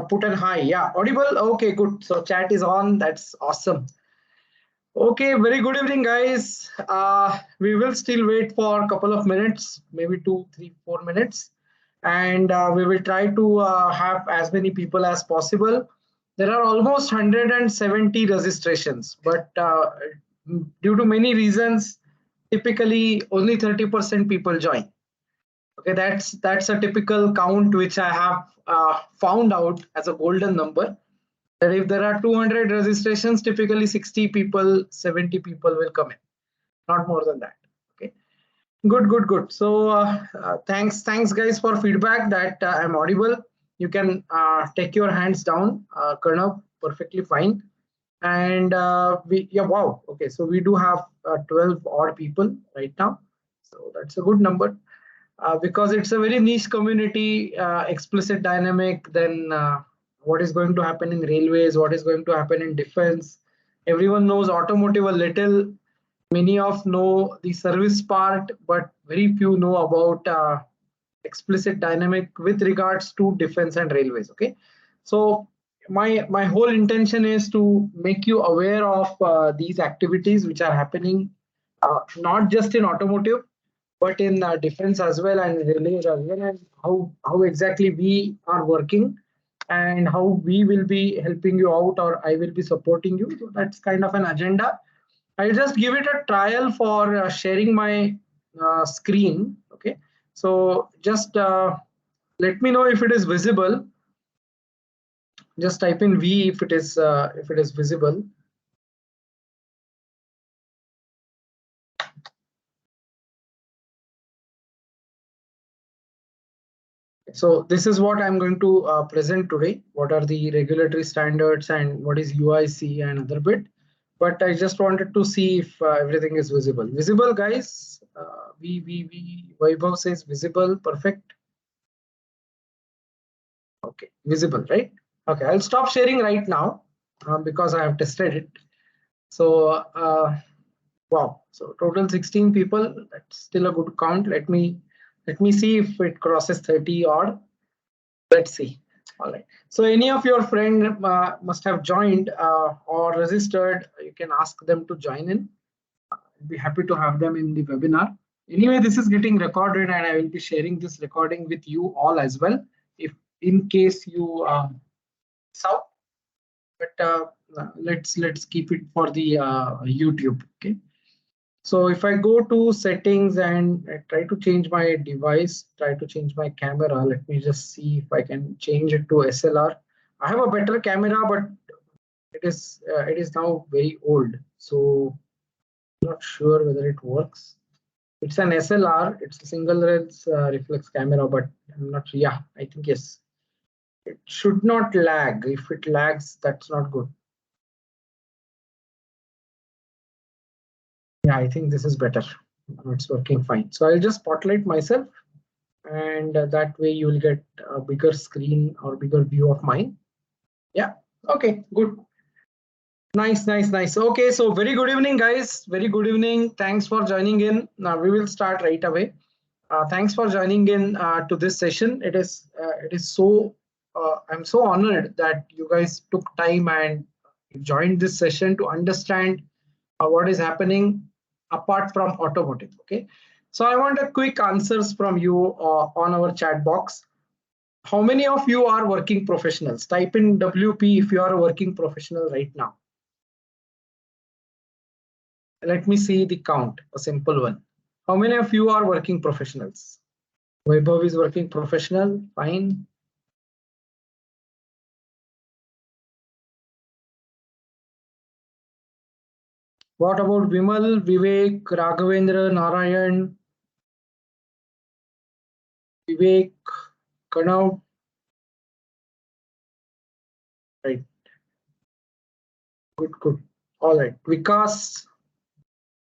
put an hi. Yeah, audible. Okay, good. So chat is on. That's awesome. Okay, very good evening, guys. We will still wait for a couple of minutes, maybe 2, 3, 4 minutes, and we will try to have as many people as possible. There are almost 170 registrations, but due to many reasons, typically only 30% people join. Okay, that's a typical count which I have found out as a golden number. That if there are 200 registrations, typically 60 people, 70 people will come in, not more than that. Okay, good, good, good. So thanks guys for feedback that I'm audible. You can take your hands down, Karnav, perfectly fine. And yeah, wow. Okay, so we do have 12 odd people right now, so that's a good number. Because it's a very niche community, explicit dynamic, then what is going to happen in railways, what is going to happen in defense. Everyone knows automotive a little, many of know the service part, but very few know about explicit dynamic with regards to defense and railways. Okay, so my whole intention is to make you aware of these activities which are happening, not just in automotive but in defense as well and relays as well, and how exactly we are working and how we will be helping you out or I will be supporting you. So that's kind of an agenda. I'll just give it a trial for sharing my screen. Okay, so just let me know if it is visible. Just type in V if it is visible. So this is what I'm going to present today. What are the regulatory standards and what is UIC and other bit. But I just wanted to see if everything is visible. Visible, guys. Vaibhav says visible. Perfect. Okay, visible, right? Okay, I'll stop sharing right now because I have tested it. So wow. So total 16 people. That's still a good count. Let me see if it crosses 30 odd. Let's see. All right. So any of your friend must have joined or registered. You can ask them to join in. I'll be happy to have them in the webinar. Anyway, this is getting recorded and I will be sharing this recording with you all as well, if in case you saw. But let's keep it for the YouTube. Okay. So if I go to settings and I try to change my device, try to change my camera, let me just see if I can change it to SLR. I have a better camera, but it is now very old, so I'm not sure whether it works. It's an SLR, it's a single lens reflex camera, but I'm not. Yeah, I think yes. It should not lag. If it lags, that's not good. Yeah, I think this is better. It's working fine. So I'll just spotlight myself, and that way you will get a bigger screen or bigger view of mine. Yeah. Okay, good. Nice, nice, nice. Okay, so very good evening, guys. Very good evening. Thanks for joining in. Now we will start right away. Thanks for joining in to this session. It is so I'm so honored that you guys took time and joined this session to understand what is happening apart from automotive. Okay, so I want a quick answers from you on our chat box. How many of you are working professionals? Type in WP if you are a working professional right now. Let me see the count, a simple one. How many of you are working professionals? Vaibhav is working professional, fine. What about Vimal, Vivek, Raghavendra, Narayan, Vivek, Kanav? Right, good, good. All right, Vikas,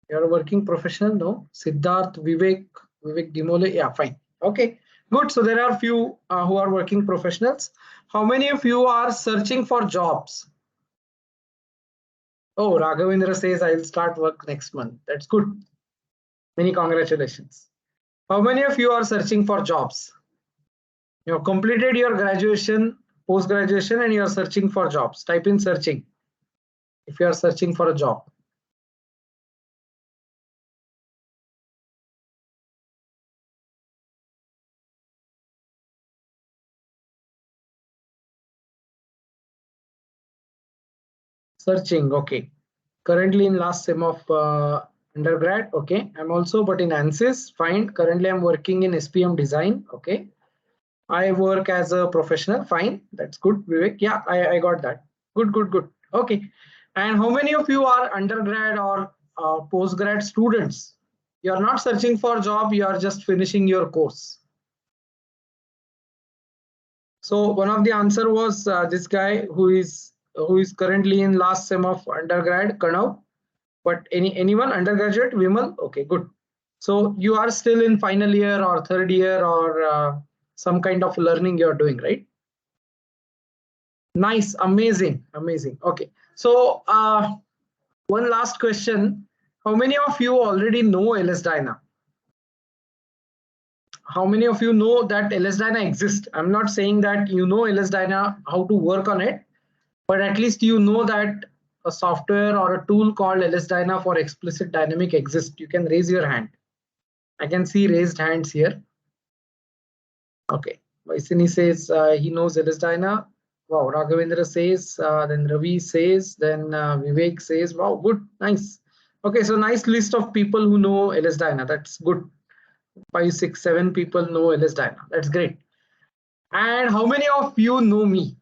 you're a working professional, no? Siddharth, Vivek Dimole, yeah, fine. Okay, good. So there are few who are working professionals. How many of you are searching for jobs? Oh, Raghavendra says I'll start work next month. That's good. Many congratulations. How many of you are searching for jobs? You have completed your graduation, post graduation and you are searching for jobs? Type in searching if you are searching for a job. Searching, okay. Currently in last sem of undergrad, okay. I'm also, but in ANSYS, fine. Currently I'm working in SPM design, okay. I work as a professional, fine. That's good, Vivek. Yeah, I got that. Good, good, good. Okay. And how many of you are undergrad or postgrad students? You are not searching for a job, you are just finishing your course. So one of the answer was this guy who is currently in last sem of undergrad, Kanav. But anyone undergraduate, Vimal? Okay, good. So you are still in final year or third year or some kind of learning you're doing, right? Nice, amazing, amazing. Okay, so one last question. How many of you already know LS Dyna? How many of you know that LS Dyna exists? I'm not saying that you know LS Dyna, how to work on it, but at least you know that a software or a tool called LS Dyna for explicit dynamic exists. You can raise your hand. I can see raised hands here. Okay. Vaisini says he knows LS Dyna. Wow. Raghavendra says, then Ravi says, then Vivek says, wow, good, nice. Okay, so nice list of people who know LS Dyna. That's good. 5, 6, 7 people know LS Dyna. That's great. And how many of you know me?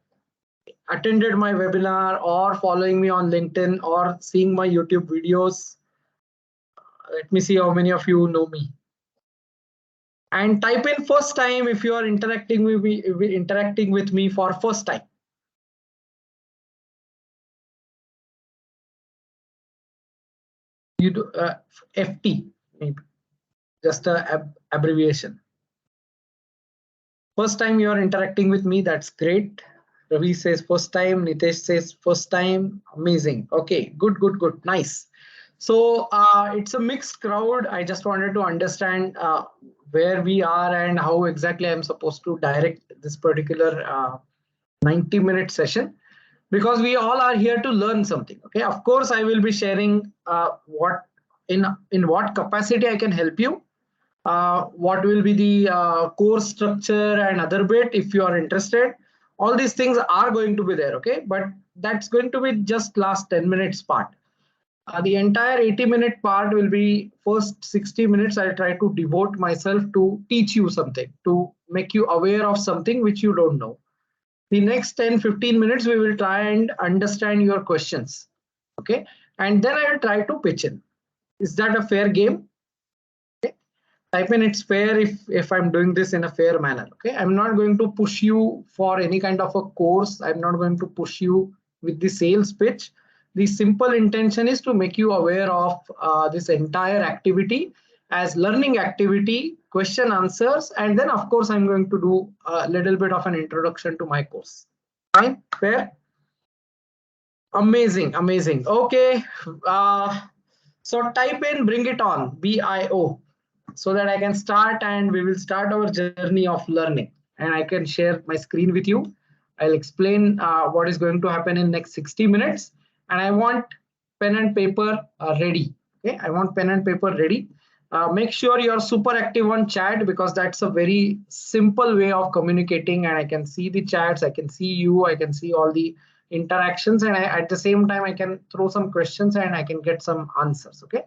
Attended my webinar or following me on LinkedIn or seeing my YouTube videos? Let me see how many of you know me. And type in first time if you are interacting with me for first time. You do FT, maybe just a abbreviation. First time you are interacting with me, that's great. Ravi says first time, Nitesh says first time, amazing. Okay, good, good, good, nice. So it's a mixed crowd. I just wanted to understand where we are and how exactly I'm supposed to direct this particular 90-minute session, because we all are here to learn something. Okay, of course I will be sharing what in what capacity I can help you, what will be the course structure and other bit if you are interested. All these things are going to be there, okay, but that's going to be just last 10 minutes part. The entire 80-minute part will be first 60 minutes. I'll try to devote myself to teach you something, to make you aware of something which you don't know. The next 10-15 minutes we will try and understand your questions, okay, and then I will try to pitch in. Is that a fair game? Okay. Type in it's fair if I'm doing this in a fair manner. Okay, I'm not going to push you for any kind of a course. I'm not going to push you with the sales pitch. The simple intention is to make you aware of this entire activity as learning activity, question answers, and then of course I'm going to do a little bit of an introduction to my course. Fine, fair. Amazing, amazing. Okay, so type in bring it on, BIO, so that I can start and we will start our journey of learning, and I can share my screen with you. I'll explain what is going to happen in next 60 minutes, and I want pen and paper ready. Okay, I want pen and paper ready. Make sure you're super active on chat, because that's a very simple way of communicating, and I can see the chats, I can see you, I can see all the interactions, and at the same time I can throw some questions and I can get some answers. Okay,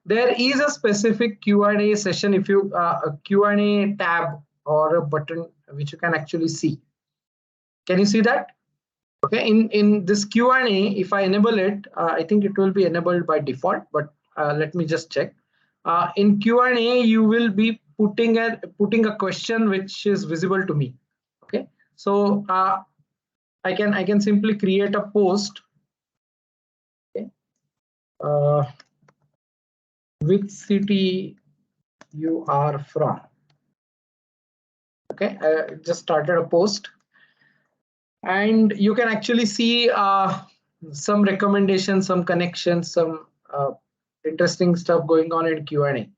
there is a specific Q&A session, if you a Q&A tab or a button which you can actually see. Can you see that? Okay, in this Q&A, if I enable it, I think it will be enabled by default, but let me just check. In Q&A, you will be putting a question which is visible to me. Okay, so I can simply create a post. Okay, which city you are from? Okay, I just started a post, and you can actually see some recommendations, some connections, some interesting stuff going on in Q&A.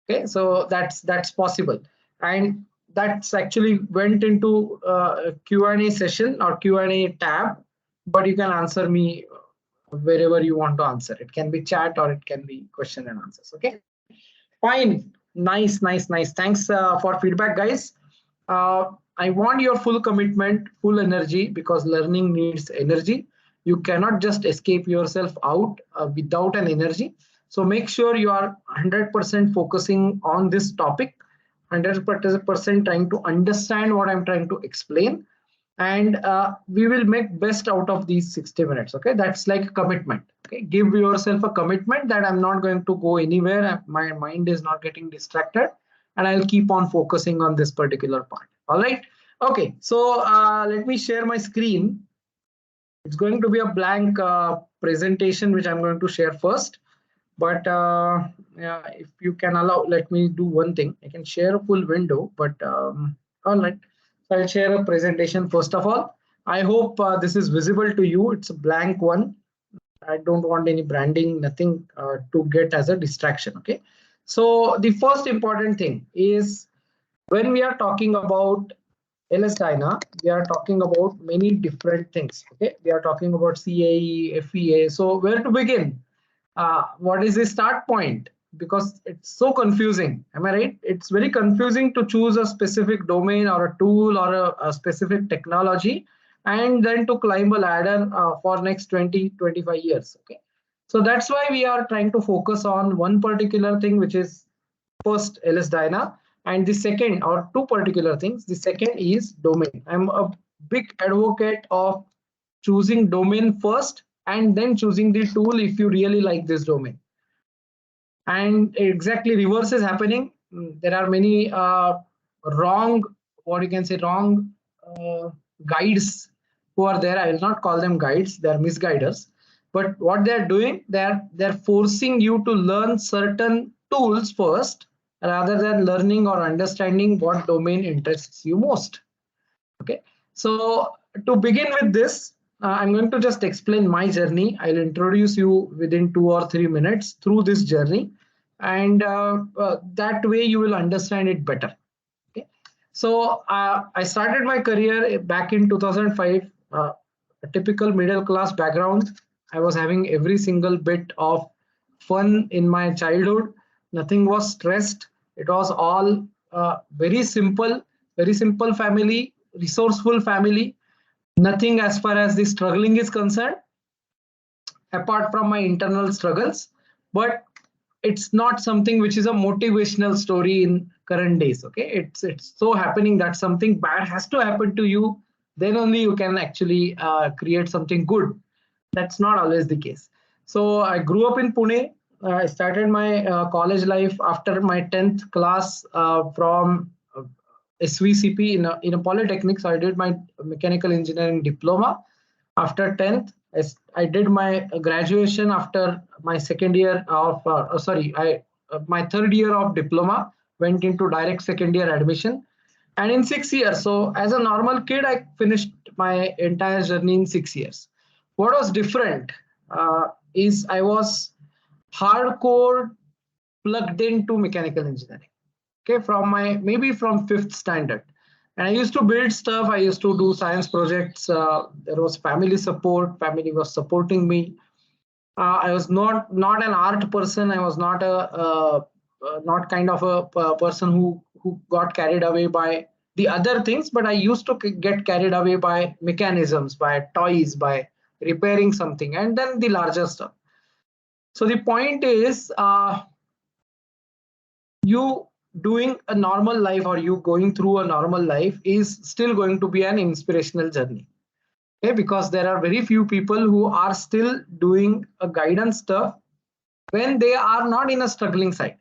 Okay, so that's possible. And that's actually went into a Q&A session or Q&A tab, but you can answer me wherever you want to answer. It can be chat or it can be question and answers. Okay, fine. Nice, nice, nice. Thanks for feedback, guys. I want your full commitment, full energy, because learning needs energy. You cannot just escape yourself out without an energy. So make sure you are 100% focusing on this topic, 100% trying to understand what I'm trying to explain, and we will make best out of these 60 minutes. Okay, that's like a commitment. Okay, give yourself a commitment that I'm not going to go anywhere, my mind is not getting distracted, and I'll keep on focusing on this particular part. All right. Okay, so let me share my screen. It's going to be a blank presentation which I'm going to share first, but yeah, if you can allow, let me do one thing. I can share a full window, but all right. So I'll share a presentation first of all. I hope this is visible to you. It's a blank one. I don't want any branding, nothing to get as a distraction. Okay. So the first important thing is, when we are talking about LS Dyna, we are talking about many different things. Okay, we are talking about CAE, FEA. So where to begin? What is the start point? Because it's so confusing. Am I right? It's very confusing to choose a specific domain or a tool or a specific technology, and then to climb a ladder for next 20, 25 years. Okay. So that's why we are trying to focus on one particular thing, which is first LS Dyna, and the second, or two particular things. The second is domain. I'm a big advocate of choosing domain first and then choosing the tool if you really like this domain. And exactly reverse is happening. There are many wrong, what you can say, wrong guides who are there. I will not call them guides, they are misguiders. But what they are doing, they're forcing you to learn certain tools first, rather than learning or understanding what domain interests you most. Okay, so to begin with this, I'm going to just explain my journey. I'll introduce you within 2 or 3 minutes through this journey, and that way you will understand it better. Okay, so I started my career back in 2005. A typical middle class background. I was having every single bit of fun in my childhood. Nothing was stressed. It was all very simple family, resourceful family. Nothing as far as the struggling is concerned, apart from my internal struggles. But it's not something which is a motivational story in current days. Okay, it's so happening that something bad has to happen to you, then only you can actually create something good. That's not always the case. So I grew up in Pune. I started my college life after my 10th class from SVCP in a polytechnic. So I did my mechanical engineering diploma. After 10th, I did my graduation after my second year of, my third year of diploma, went into direct second year admission. And in 6 years, so as a normal kid, I finished my entire journey in 6 years. What was different is I was hardcore plugged into mechanical engineering. Okay, from my maybe from fifth standard, and I used to build stuff. I used to do science projects. There was family support. Family was supporting me. I was not an art person. I was not kind of a person who got carried away by the other things. But I used to get carried away by mechanisms, by toys, by repairing something, and then the larger stuff. So the point is, you doing a normal life or you going through a normal life is still going to be an inspirational journey. Okay, because there are very few people who are still doing a guidance stuff when they are not in a struggling side.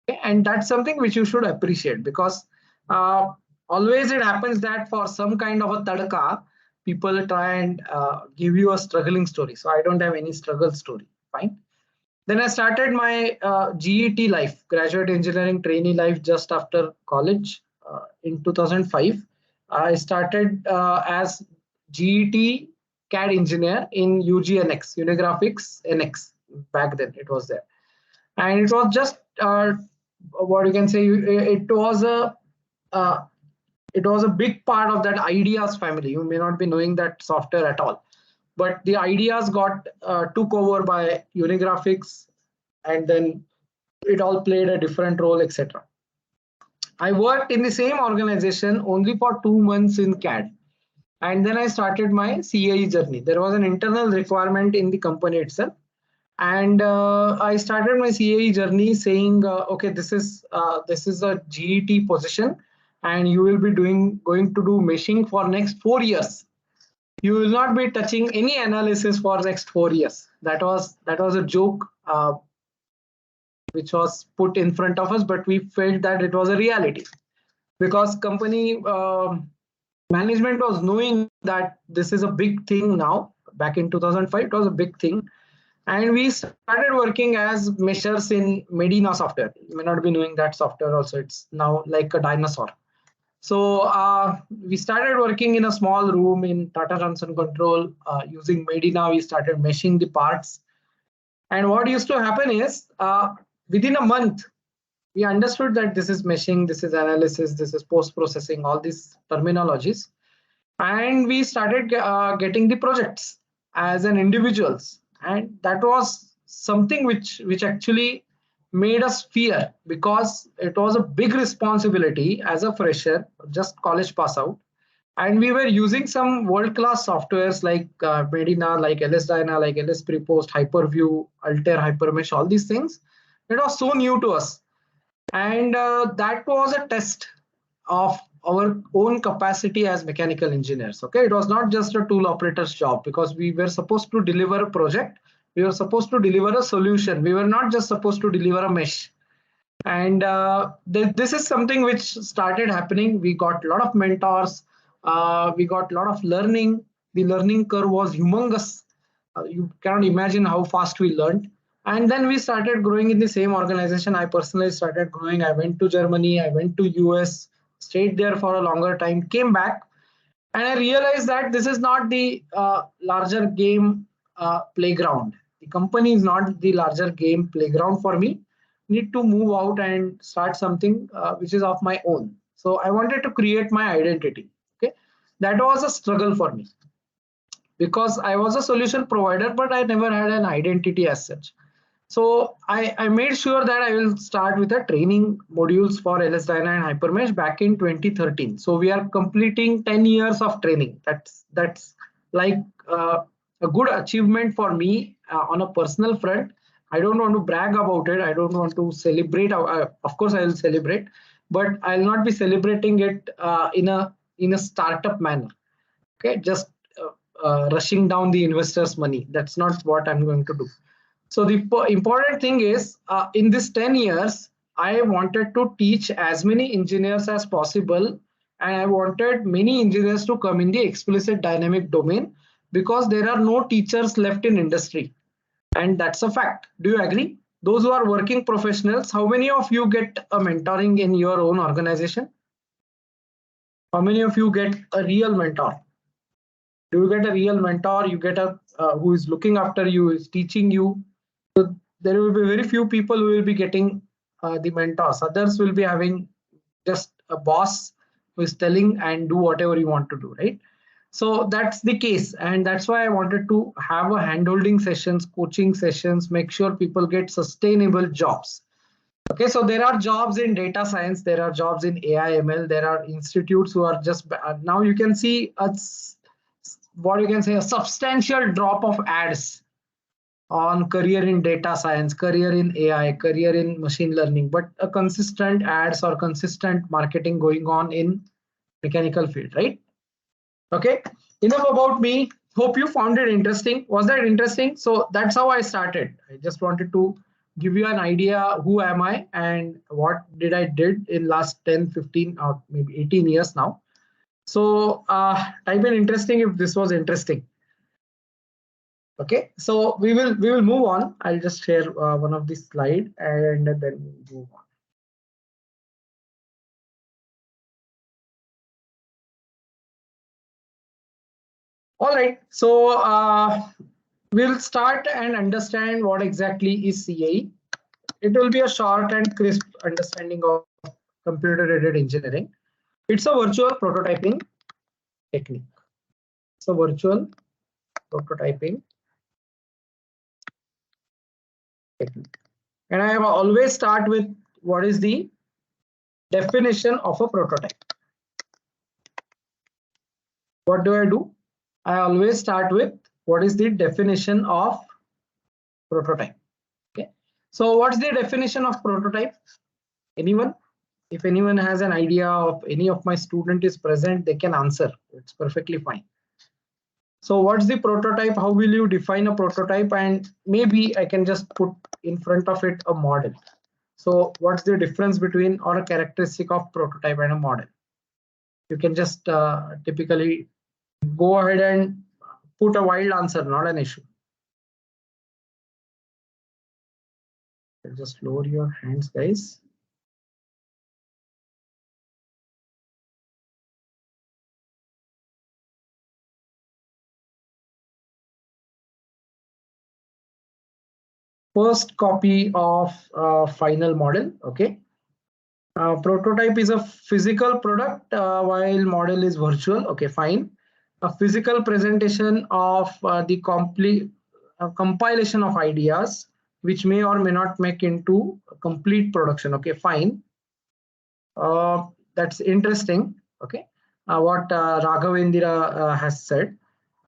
Okay? And that's something which you should appreciate, because always it happens that for some kind of a tadka, people try and give you a struggling story. So I don't have any struggle story. Fine. Then I started my GET life, graduate engineering trainee life, just after college in 2005. I started as GET CAD engineer in UGNX, Unigraphics NX. Back then it was there. And it was just what you can say, it was a it was a big part of that ideas family. You may not be knowing that software at all, but the ideas got took over by Unigraphics, and then it all played a different role, etc. I worked in the same organization only for 2 months in CAD, and then I started my CAE journey. There was an internal requirement in the company itself, and I started my CAE journey saying, okay, this is a GET position, and you will be going to do meshing for next 4 years. You will not be touching any analysis for next 4 years. That was a joke which was put in front of us, but we felt that it was a reality because company management was knowing that this is a big thing now. Back in 2005, it was a big thing, and we started working as meshers in Medina software. You may not be knowing that software also. It's now like a dinosaur. So we started working in a small room in Tata Johnson Control using Medina. We started meshing the parts. And what used to happen is within a month, we understood that this is meshing, this is analysis, this is post-processing, all these terminologies. And we started getting the projects as an individuals. And that was something which actually made us fear because it was a big responsibility as a fresher, just college pass out. And we were using some world-class softwares like Medina, like LS Dyna, like LS Prepost, Hyperview, Altair, Hypermesh, all these things. It was so new to us. And that was a test of our own capacity as mechanical engineers. Okay, it was not just a tool operator's job because we were supposed to deliver a project. We were supposed to deliver a solution. We were not just supposed to deliver a mesh. And this is something which started happening. We got a lot of mentors. We got a lot of learning. The learning curve was humongous. You cannot imagine how fast we learned. And then we started growing in the same organization. I personally started growing. I went to Germany. I went to US, stayed there for a longer time, came back, and I realized that this is not the larger game playground. The company is not the larger game playground for me. Need to move out and start something which is of my own. So I wanted to create my identity. Okay, that was a struggle for me because I was a solution provider, but I never had an identity as such. So I made sure that I will start with a training modules for LS Dyna and Hypermesh back in 2013. So we are completing 10 years of training. That's like a good achievement for me on a personal front. I don't want to brag about it. I don't want to celebrate. Of course, I will celebrate, but I'll not be celebrating it in a startup manner. Okay, just rushing down the investors' money. That's not what I'm going to do. So the important thing is, in this 10 years, I wanted to teach as many engineers as possible, and I wanted many engineers to come in the explicit dynamic domain because there are no teachers left in industry, and that's a fact. Do you agree? Those who are working professionals, how many of you get a mentoring in your own organization? How many of you get a real mentor? Do you get a real mentor? You get a who is looking after you, is teaching you. So there will be very few people who will be getting the mentors. Others will be having just a boss who is telling and do whatever you want to do, right? So that's the case, and that's why I wanted to have a handholding sessions, coaching sessions, make sure people get sustainable jobs. Okay, so there are jobs in data science, there are jobs in AI ML, there are institutes who are just now you can see what you can say a substantial drop of ads on career in data science, career in AI, career in machine learning, but a consistent ads or consistent marketing going on in mechanical field, right? Okay, enough about me. Hope you found it interesting. Was that interesting? So that's how I started. I just wanted to give you an idea who am I and what did I did in last 10, 15 or maybe 18 years now. So type in interesting if this was interesting. Okay, so we will move on. I'll just share one of the slide and then we'll move on. All right, so we'll start and understand what exactly is CAE. It will be a short and crisp understanding of computer-aided engineering. It's a virtual prototyping technique. It's a virtual prototyping technique. And I always start with what is the definition of a prototype. What do I do? I always start with what is the definition of prototype. Okay. So what's the definition of prototype? Anyone? If anyone has an idea of any of my student is present, they can answer. It's perfectly fine. So what's the prototype? How will you define a prototype? And maybe I can just put in front of it a model. So what's the difference between or a characteristic of prototype and a model? You can just typically go ahead and put a wild answer, not an issue. Just lower your hands, guys. First copy of final model. Okay. Prototype is a physical product while model is virtual. Okay, fine. A physical presentation of the complete compilation of ideas which may or may not make into a complete production. Okay, fine. That's interesting. Okay, what Raghavendra has said.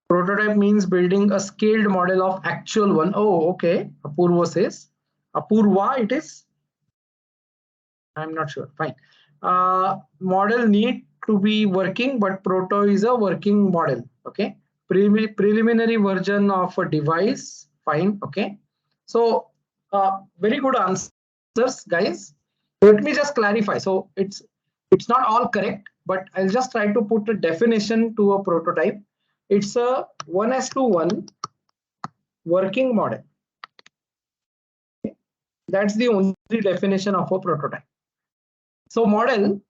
Prototype means building a scaled model of actual one. Oh, okay. Apurva says. Apurva, it is. I'm not sure. Fine. Model need to be working, but proto is a working model. Okay. Preliminary version of a device. Fine. Okay. So very good answers, guys. Let me just clarify. So it's not all correct, but I'll just try to put a definition to a prototype. It's a 1:1 working model. Okay. That's the only definition of a prototype. So model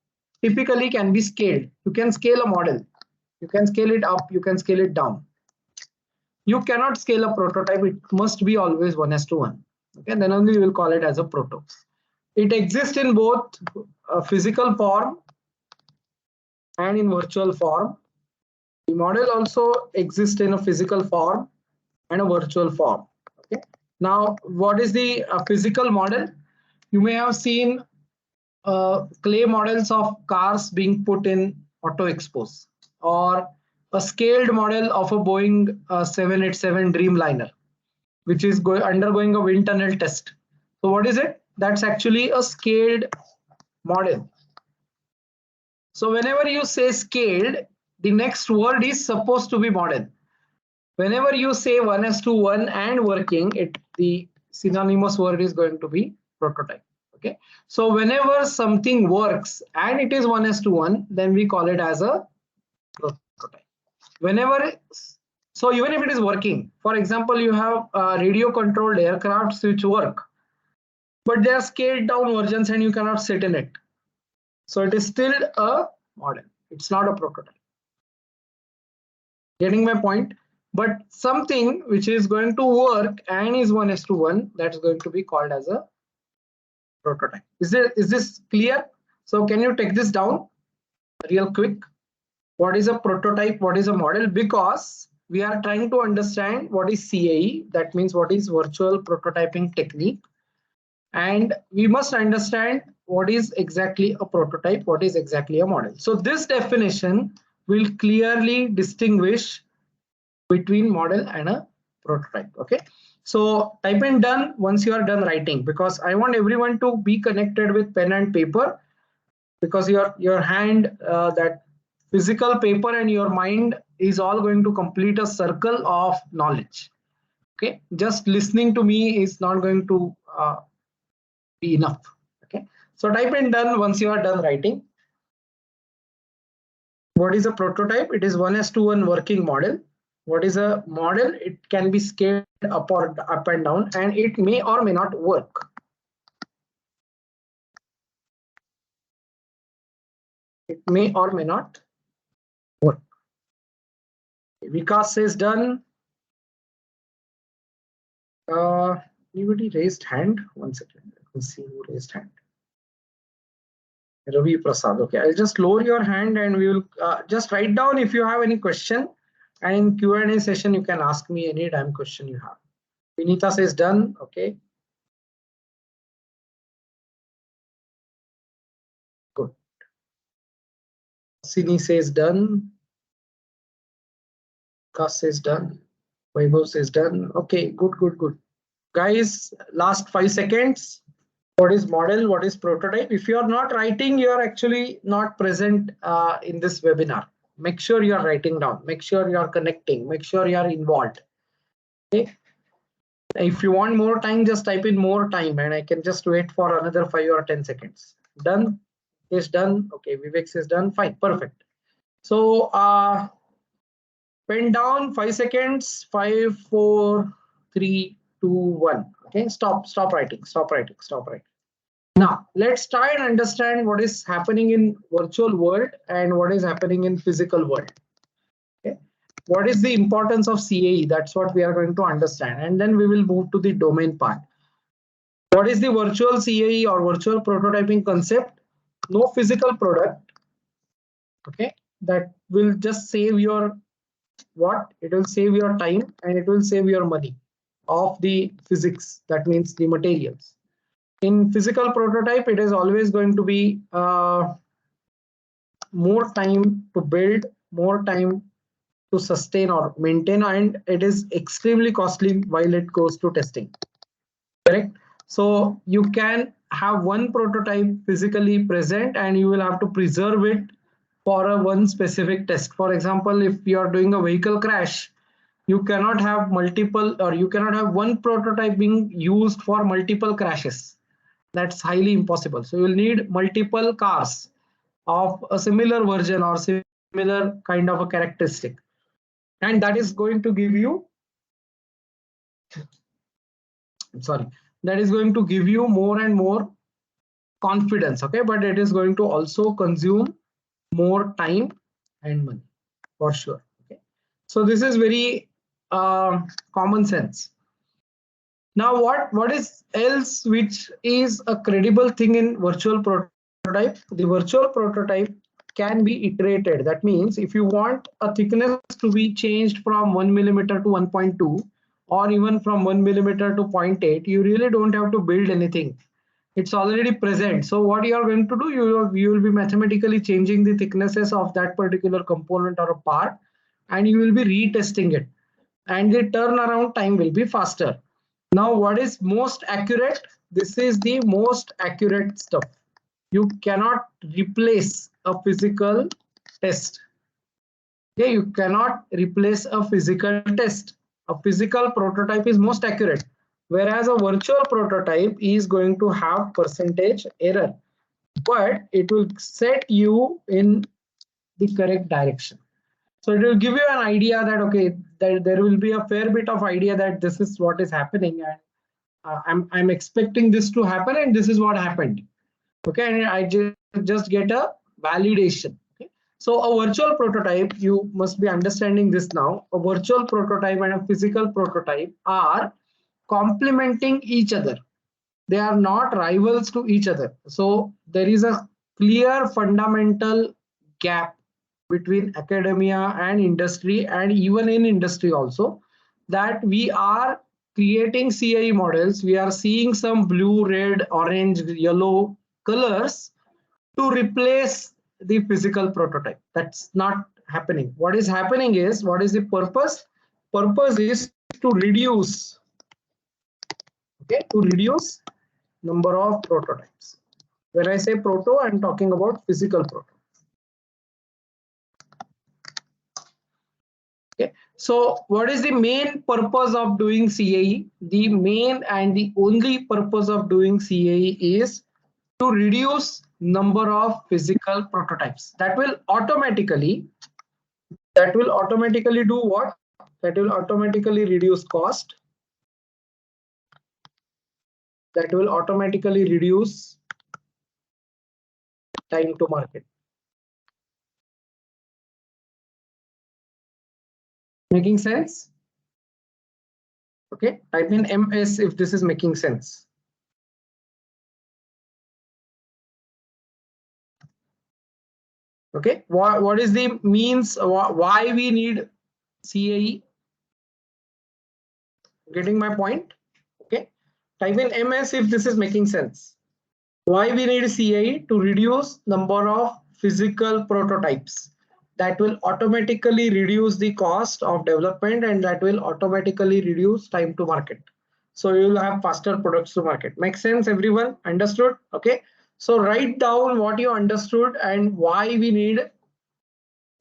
typically can be scaled. You can scale a model. You can scale it up. You can scale it down. You cannot scale a prototype. It must be always 1:1. Okay, then only you will call it as a proto. It exists in both physical form and in virtual form. The model also exists in a physical form and a virtual form. Okay. Now, what is the physical model? You may have seen clay models of cars being put in auto expos, or a scaled model of a Boeing 787 Dreamliner, which is undergoing a wind tunnel test. So what is it? That's actually a scaled model. So whenever you say scaled, the next word is supposed to be model. Whenever you say 1:1 and working, the synonymous word is going to be prototype. Okay. So whenever something works and it is 1:1, then we call it as a prototype. Whenever, so even if it is working, for example, you have radio controlled aircrafts which work, but they are scaled down versions and you cannot sit in it. So it is still a model. It's not a prototype. Getting my point? But something which is going to work and is 1:1, that's going to be called as a prototype. Is this clear? So can you take this down real quick? What is a prototype? What is a model? Because we are trying to understand what is CAE. That means what is virtual prototyping technique. And we must understand what is exactly a prototype, what is exactly a model. So this definition will clearly distinguish between model and a prototype. Okay, so type in done once you are done writing, because I want everyone to be connected with pen and paper, because your hand, that physical paper and your mind is all going to complete a circle of knowledge. Okay, just listening to me is not going to be enough. Okay, so type in done once you are done writing. What is a prototype? It is 1:1 working model. What is a model? It can be scaled up or up and down, and it may or may not work. It may or may not work. Vikas says done. Anybody raised hand? One second. Let me see who raised hand. Ravi Prasad. Okay, I'll just lower your hand and we will just write down if you have any question. And in Q&A session, you can ask me any damn question you have. Vinita says done. Okay, good. Sini says done. Kas says done. Vaibhav says done. Okay, good, good, good. Guys, last 5 seconds. What is model? What is prototype? If you are not writing, you are actually not present in this webinar. Make sure you are writing down. Make sure you are connecting. Make sure you are involved. Okay. If you want more time, just type in more time and I can just wait for another 5 or 10 seconds. Done? Is done. Okay, Vivek says done. Fine, perfect. So pen down 5 seconds. 5, 4, 3, 2, 1. Okay, stop writing, stop writing, stop writing. Now let's try and understand what is happening in virtual world and what is happening in physical world. Okay. What is the importance of CAE? That's what we are going to understand, and then we will move to the domain part. What is the virtual CAE or virtual prototyping concept? No physical product. Okay, that will just save your what? It will save your time and it will save your money of the physics. That means the materials. In physical prototype, it is always going to be more time to build, more time to sustain or maintain, and it is extremely costly while it goes to testing. Correct? So you can have one prototype physically present and you will have to preserve it for a one specific test. For example, if you are doing a vehicle crash, you cannot have multiple or you cannot have one prototype being used for multiple crashes. That's highly impossible. So you'll need multiple cars of a similar version or similar kind of a characteristic. And that is going to give you, sorry, that is going to give you more and more confidence. Okay, but it is going to also consume more time and money for sure. Okay, so this is very common sense. Now what is else which is a credible thing in virtual prototype? The virtual prototype can be iterated. That means if you want a thickness to be changed from 1 millimeter to 1.2 or even from 1 millimeter to 0.8, you really don't have to build anything. It's already present. So what you are going to do, you will be mathematically changing the thicknesses of that particular component or a part, and you will be retesting it, and the turnaround time will be faster. Now what is most accurate? This is the most accurate stuff. You cannot replace a physical test. Okay, you cannot replace a physical test. A physical prototype is most accurate, whereas a virtual prototype is going to have percentage error, but it will set you in the correct direction. So it will give you an idea that okay, there will be a fair bit of idea that this is what is happening, and I'm expecting this to happen, and this is what happened. Okay, and I just get a validation. Okay, so a virtual prototype, you must be understanding this now. A virtual prototype and a physical prototype are complementing each other. They are not rivals to each other. So there is a clear fundamental gap between academia and industry, and even in industry also, that we are creating CAE models. We are seeing some blue, red, orange, yellow colors to replace the physical prototype. That's not happening. What is happening is, what is the purpose? Purpose is to reduce, okay, to reduce number of prototypes. When I say proto, I'm talking about physical proto. Okay, so what is the main purpose of doing CAE? The main and the only purpose of doing CAE is to reduce number of physical prototypes. That will automatically do what? That will automatically reduce cost. That will automatically reduce time to market. Making sense? Okay, type in MS if this is making sense. Okay, what is the means, why we need CAE? Getting my point? Okay, type in MS if this is making sense. Why we need CAE? To reduce number of physical prototypes. That will automatically reduce the cost of development, and that will automatically reduce time to market. So you will have faster products to market. Make sense, everyone? Understood? Okay. So write down what you understood and why we need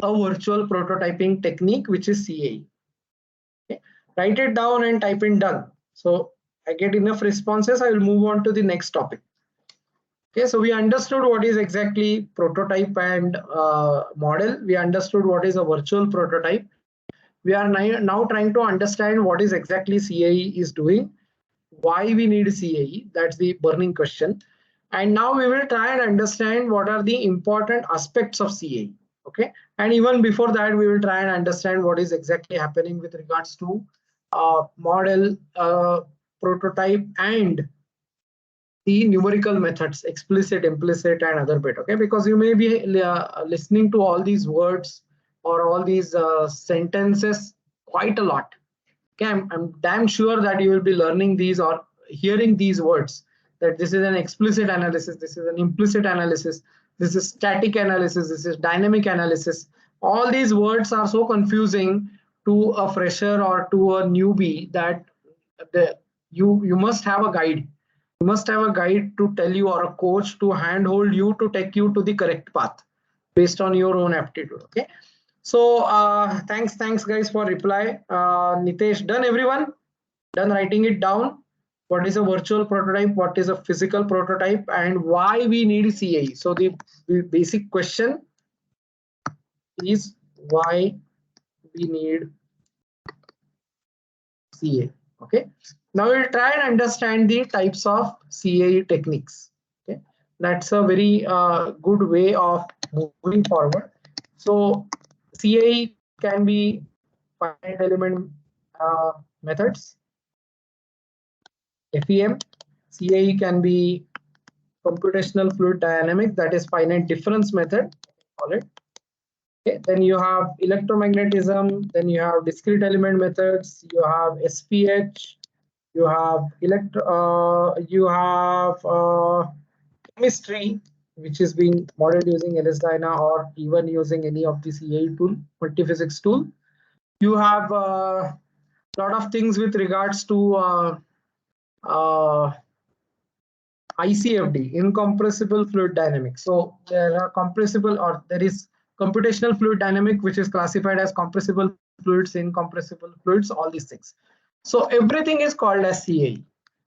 a virtual prototyping technique, which is CAE. Okay. Write it down and type in done. So I get enough responses, I will move on to the next topic. Okay, so we understood what is exactly prototype and model. We understood what is a virtual prototype. We are now trying to understand what is exactly CAE is doing, why we need CAE. That's the burning question. And now we will try and understand what are the important aspects of CAE. Okay, and even before that, we will try and understand what is exactly happening with regards to model, prototype, and the numerical methods, explicit, implicit, and other bit. Okay, because you may be listening to all these words or all these sentences quite a lot. Okay, I'm damn sure that you will be learning these or hearing these words, that this is an explicit analysis, this is an implicit analysis, this is static analysis, this is dynamic analysis. All these words are so confusing to a fresher or to a newbie that you must have a guide. You must have a guide to tell you, or a coach to handhold you to take you to the correct path based on your own aptitude. Okay. So thanks guys for reply. Nitesh, done everyone? Done writing it down? What is a virtual prototype? What is a physical prototype? And why we need CAE? So the basic question is why we need CAE. Okay. Now we'll try and understand the types of CAE techniques. Okay. That's a very good way of moving forward. So CAE can be finite element methods, FEM. CAE can be computational fluid dynamics, that is finite difference method, call it. Okay. Then you have electromagnetism, then you have discrete element methods, you have SPH, you have chemistry, which is being modeled using LS-DYNA or even using any of the CAE tool, multiphysics tool. You have a lot of things with regards to ICFD, incompressible fluid dynamics. So there are compressible, or there is computational fluid dynamic, which is classified as compressible fluids, incompressible fluids, all these things. So everything is called as CAE.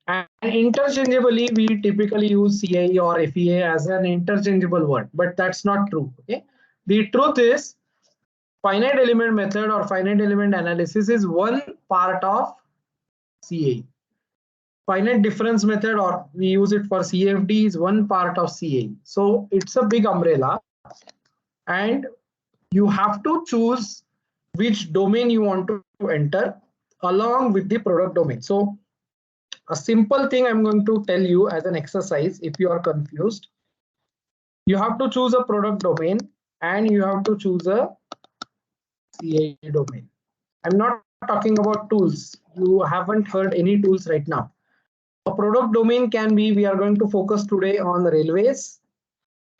And interchangeably, we typically use CAE or FEA as an interchangeable word, but that's not true. Okay. The truth is, finite element method or finite element analysis is one part of CAE. Finite difference method, or we use it for CFD, is one part of CAE. So it's a big umbrella, and you have to choose which domain you want to enter along with the product domain. So a simple thing I'm going to tell you as an exercise, if you are confused, you have to choose a product domain and you have to choose a CAE domain. I'm not talking about tools. You haven't heard any tools right now. A product domain can be, we are going to focus today on railways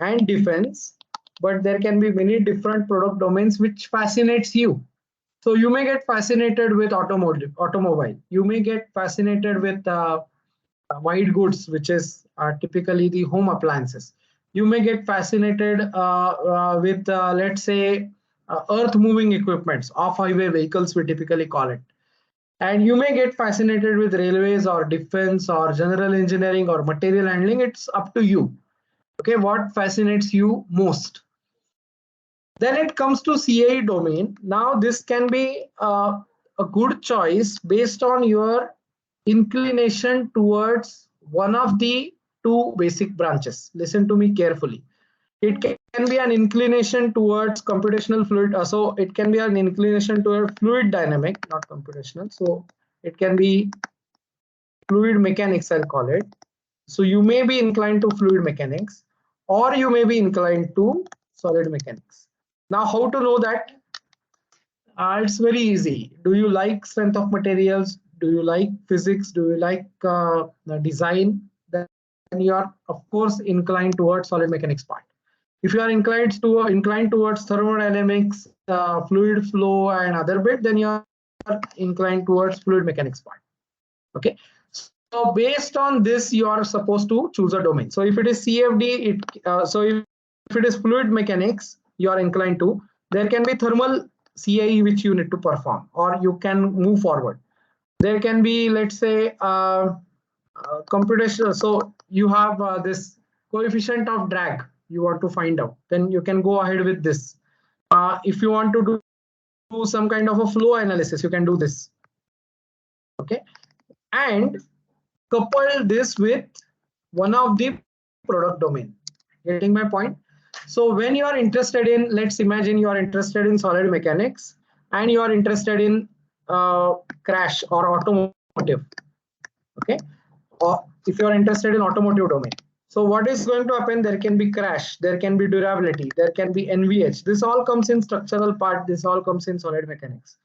and defense, but there can be many different product domains which fascinates you. So you may get fascinated with automobile. You may get fascinated with white goods, which is typically the home appliances. You may get fascinated with, let's say, earth moving equipments, off-highway vehicles, we typically call it. And you may get fascinated with railways or defense or general engineering or material handling. It's up to you. Okay, what fascinates you most? Then it comes to CAE domain. Now this can be a good choice based on your inclination towards one of the two basic branches. Listen to me carefully. It can be an inclination towards computational fluid. So it can be an inclination toward fluid dynamic, not computational. So it can be fluid mechanics, I'll call it. So you may be inclined to fluid mechanics, or you may be inclined to solid mechanics. Now, how to know that? It's very easy. Do you like strength of materials? Do you like physics? Do you like the design? Then you are, of course, inclined towards solid mechanics part. If you are inclined towards thermodynamics, fluid flow, and other bit, then you are inclined towards fluid mechanics part. Okay. So based on this, you are supposed to choose a domain. So if it is CFD, so if it is fluid mechanics, you are inclined to. There can be thermal CIE which you need to perform, or you can move forward. There can be, let's say, computational. So you have this coefficient of drag you want to find out. Then you can go ahead with this. If you want to do some kind of a flow analysis, you can do this. Okay, and couple this with one of the product domain. Getting my point? So when you are interested in, let's imagine you are interested in solid mechanics and you are interested in crash or automotive. Okay, or if you are interested in automotive domain. So what is going to happen? There can be crash, there can be durability, there can be NVH. This all comes in structural part. This all comes in solid mechanics.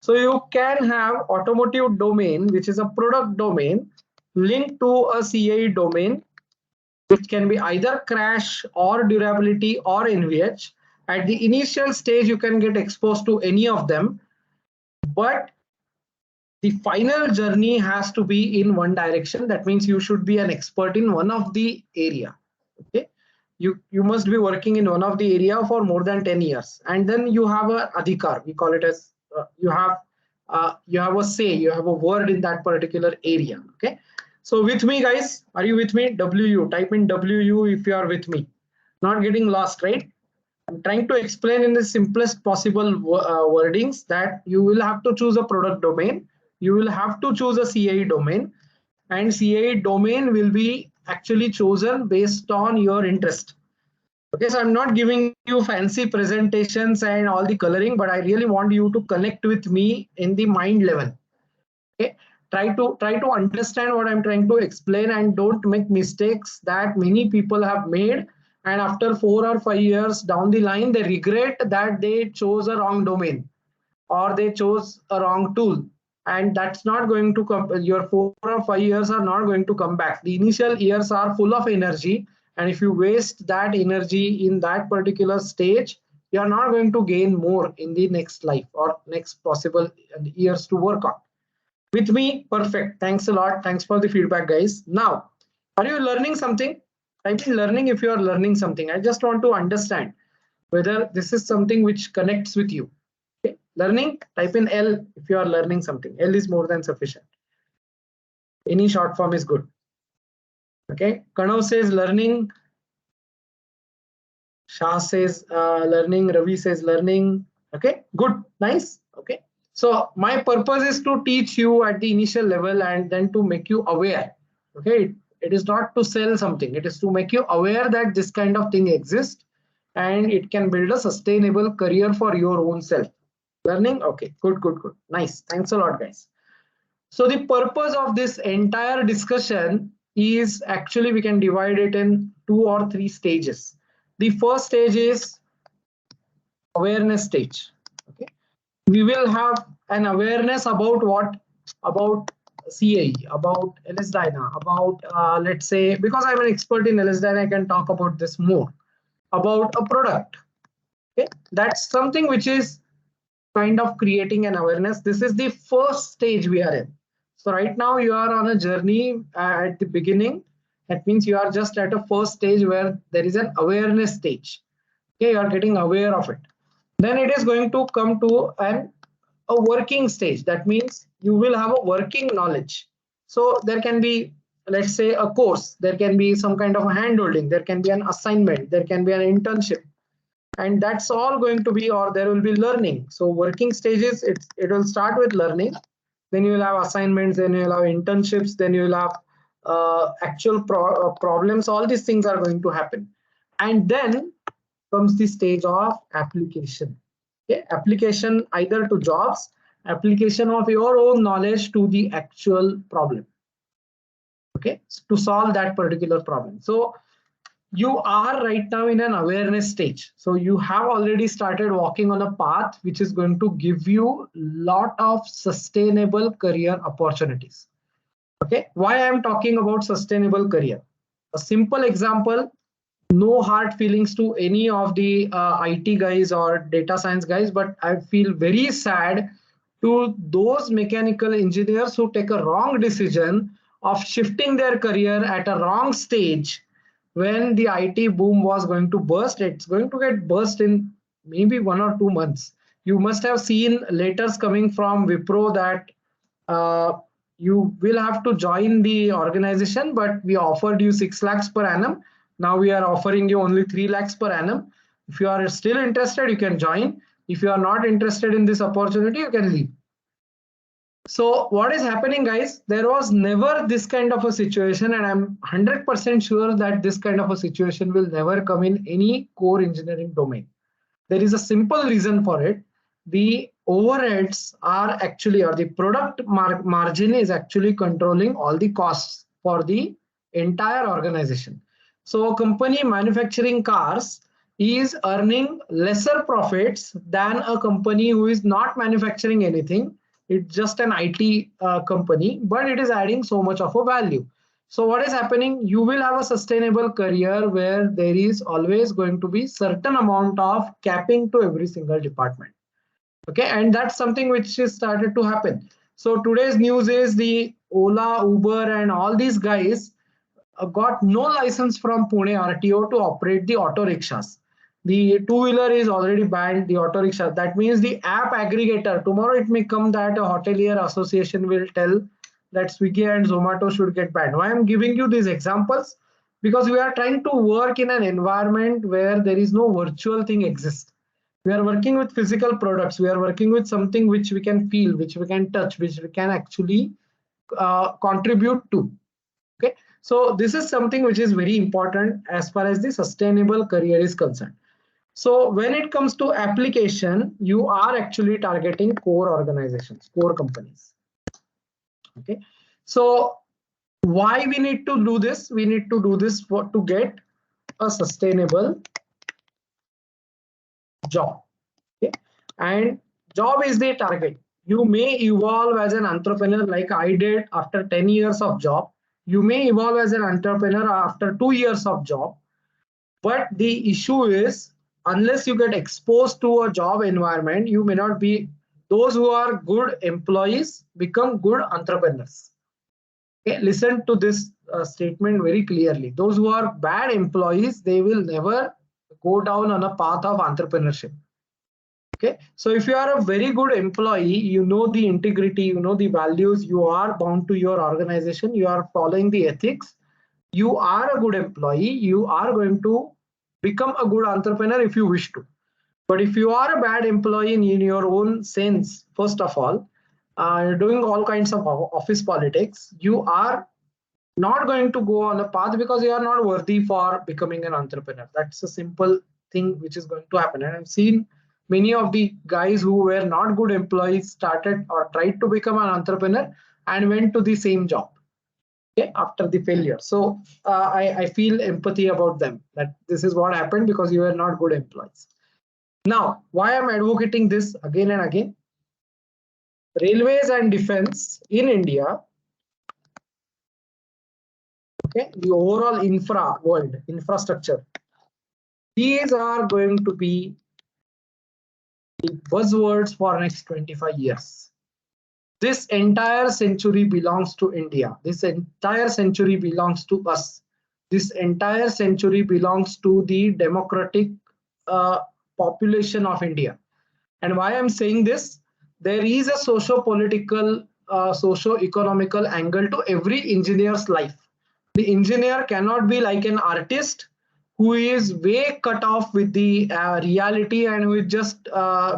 So you can have automotive domain, which is a product domain, linked to a CAE domain, which can be either crash or durability or NVH. At the initial stage, you can get exposed to any of them, but the final journey has to be in one direction. That means you should be an expert in one of the area. Okay, you must be working in one of the area for more than 10 years, and then you have a adhikar. We call it as you have a say, you have a word in that particular area. Okay, so with me, guys, are you with me? WU, type in WU if you are with me. Not getting lost, right? I'm trying to explain in the simplest possible wordings that you will have to choose a product domain, you will have to choose a CAE domain, and CAE domain will be actually chosen based on your interest. Okay, so I'm not giving you fancy presentations and all the coloring, but I really want you to connect with me in the mind level. Okay, try to understand what I'm trying to explain and don't make mistakes that many people have made, and after 4 or 5 years down the line they regret that they chose a wrong domain or they chose a wrong tool, and that's not going to come. Your 4 or 5 years are not going to come back. The initial years are full of energy, and if you waste that energy in that particular stage, you are not going to gain more in the next life or next possible years to work on. With me? Perfect. Thanks a lot. Thanks for the feedback, guys. Now, are you learning something? Type in learning if you are learning something. I just want to understand whether this is something which connects with you. Okay. Learning, type in L if you are learning something. L is more than sufficient. Any short form is good. Okay. Kanav says learning. Shah says learning. Ravi says learning. Okay. Good. Nice. Okay. So my purpose is to teach you at the initial level and then to make you aware. Okay, it is not to sell something, it is to make you aware that this kind of thing exists and it can build a sustainable career for your own self. Learning, okay, good, good, good, nice. Thanks a lot, guys. So the purpose of this entire discussion is actually we can divide it in 2 or 3 stages. The first stage is awareness stage. Okay, we will have an awareness about what, about CAE, about LS Dyna, about let's say, because I'm an expert in LS Dyna, I can talk about this more, about a product. Okay, that's something which is kind of creating an awareness. This is the first stage we are in. So right now you are on a journey at the beginning. That means you are just at a first stage where there is an awareness stage. Okay, you are getting aware of it. Then it is going to come to a working stage. That means you will have a working knowledge. So there can be, let's say, a course, there can be some kind of a hand holding, there can be an assignment, there can be an internship, and that's all going to be, or there will be learning. So working stages, it will start with learning, then you will have assignments, then you will have internships, then you will have actual problems. All these things are going to happen, and then comes the stage of application. Okay, application either to jobs, application of your own knowledge to the actual problem. Okay, to solve that particular problem. So you are right now in an awareness stage. So you have already started walking on a path which is going to give you lot of sustainable career opportunities. Okay, why I am talking about sustainable career? A simple example, no hard feelings to any of the IT guys or data science guys, but I feel very sad to those mechanical engineers who take a wrong decision of shifting their career at a wrong stage when the IT boom was going to burst. It's going to get burst in maybe 1 or 2 months. You must have seen letters coming from Wipro that uh, you will have to join the organization, but we offered you 6 lakhs per annum. Now we are offering you only 3 lakhs per annum. If you are still interested, you can join. If you are not interested in this opportunity, you can leave. So what is happening, guys? There was never this kind of a situation, and I'm 100% sure that this kind of a situation will never come in any core engineering domain. There is a simple reason for it. The overheads are actually, or the product margin is actually controlling all the costs for the entire organization. So a company manufacturing cars is earning lesser profits than a company who is not manufacturing anything. It's just an IT company, but it is adding so much of a value. So what is happening? You will have a sustainable career where there is always going to be certain amount of capping to every single department. Okay, and that's something which is started to happen. So today's news is the Ola, Uber, and all these guys got no license from Pune RTO to operate the auto rickshaws. The two-wheeler is already banned, the auto rickshaw. That means the app aggregator. Tomorrow it may come that a hotelier association will tell that Swiggy and Zomato should get banned. Why I'm giving you these examples? Because we are trying to work in an environment where there is no virtual thing exists. We are working with physical products. We are working with something which we can feel, which we can touch, which we can actually contribute to. Okay, so this is something which is very important as far as the sustainable career is concerned. So when it comes to application, you are actually targeting core organizations, core companies. Okay, so why we need to do this? We need to do this for to get a sustainable job. Okay, and job is the target. You may evolve as an entrepreneur like I did after 10 years of job. You may evolve as an entrepreneur after 2 years of job. But the issue is, unless you get exposed to a job environment, you may not be. Those who are good employees become good entrepreneurs. Okay, listen to this statement very clearly. Those who are bad employees, they will never go down on a path of entrepreneurship. Okay, so if you are a very good employee, you know the integrity, you know the values, you are bound to your organization, you are following the ethics, you are a good employee, you are going to become a good entrepreneur if you wish to. But if you are a bad employee in your own sense, first of all, doing all kinds of office politics, you are not going to go on a path because you are not worthy for becoming an entrepreneur. That's a simple thing which is going to happen. And I've seen many of the guys who were not good employees started or tried to become an entrepreneur and went to the same job, okay, after the failure. So I feel empathy about them, that this is what happened because you were not good employees. Now, why I'm advocating this again and again? Railways and defense in India, okay, the overall infrastructure, these are going to be the buzzwords for next 25 years. This entire century belongs to India. This entire century belongs to us. This entire century belongs to the democratic population of India. And why I'm saying this, there is a socio-political, socio-economical angle to every engineer's life. The engineer cannot be like an artist who is way cut off with the reality and who is just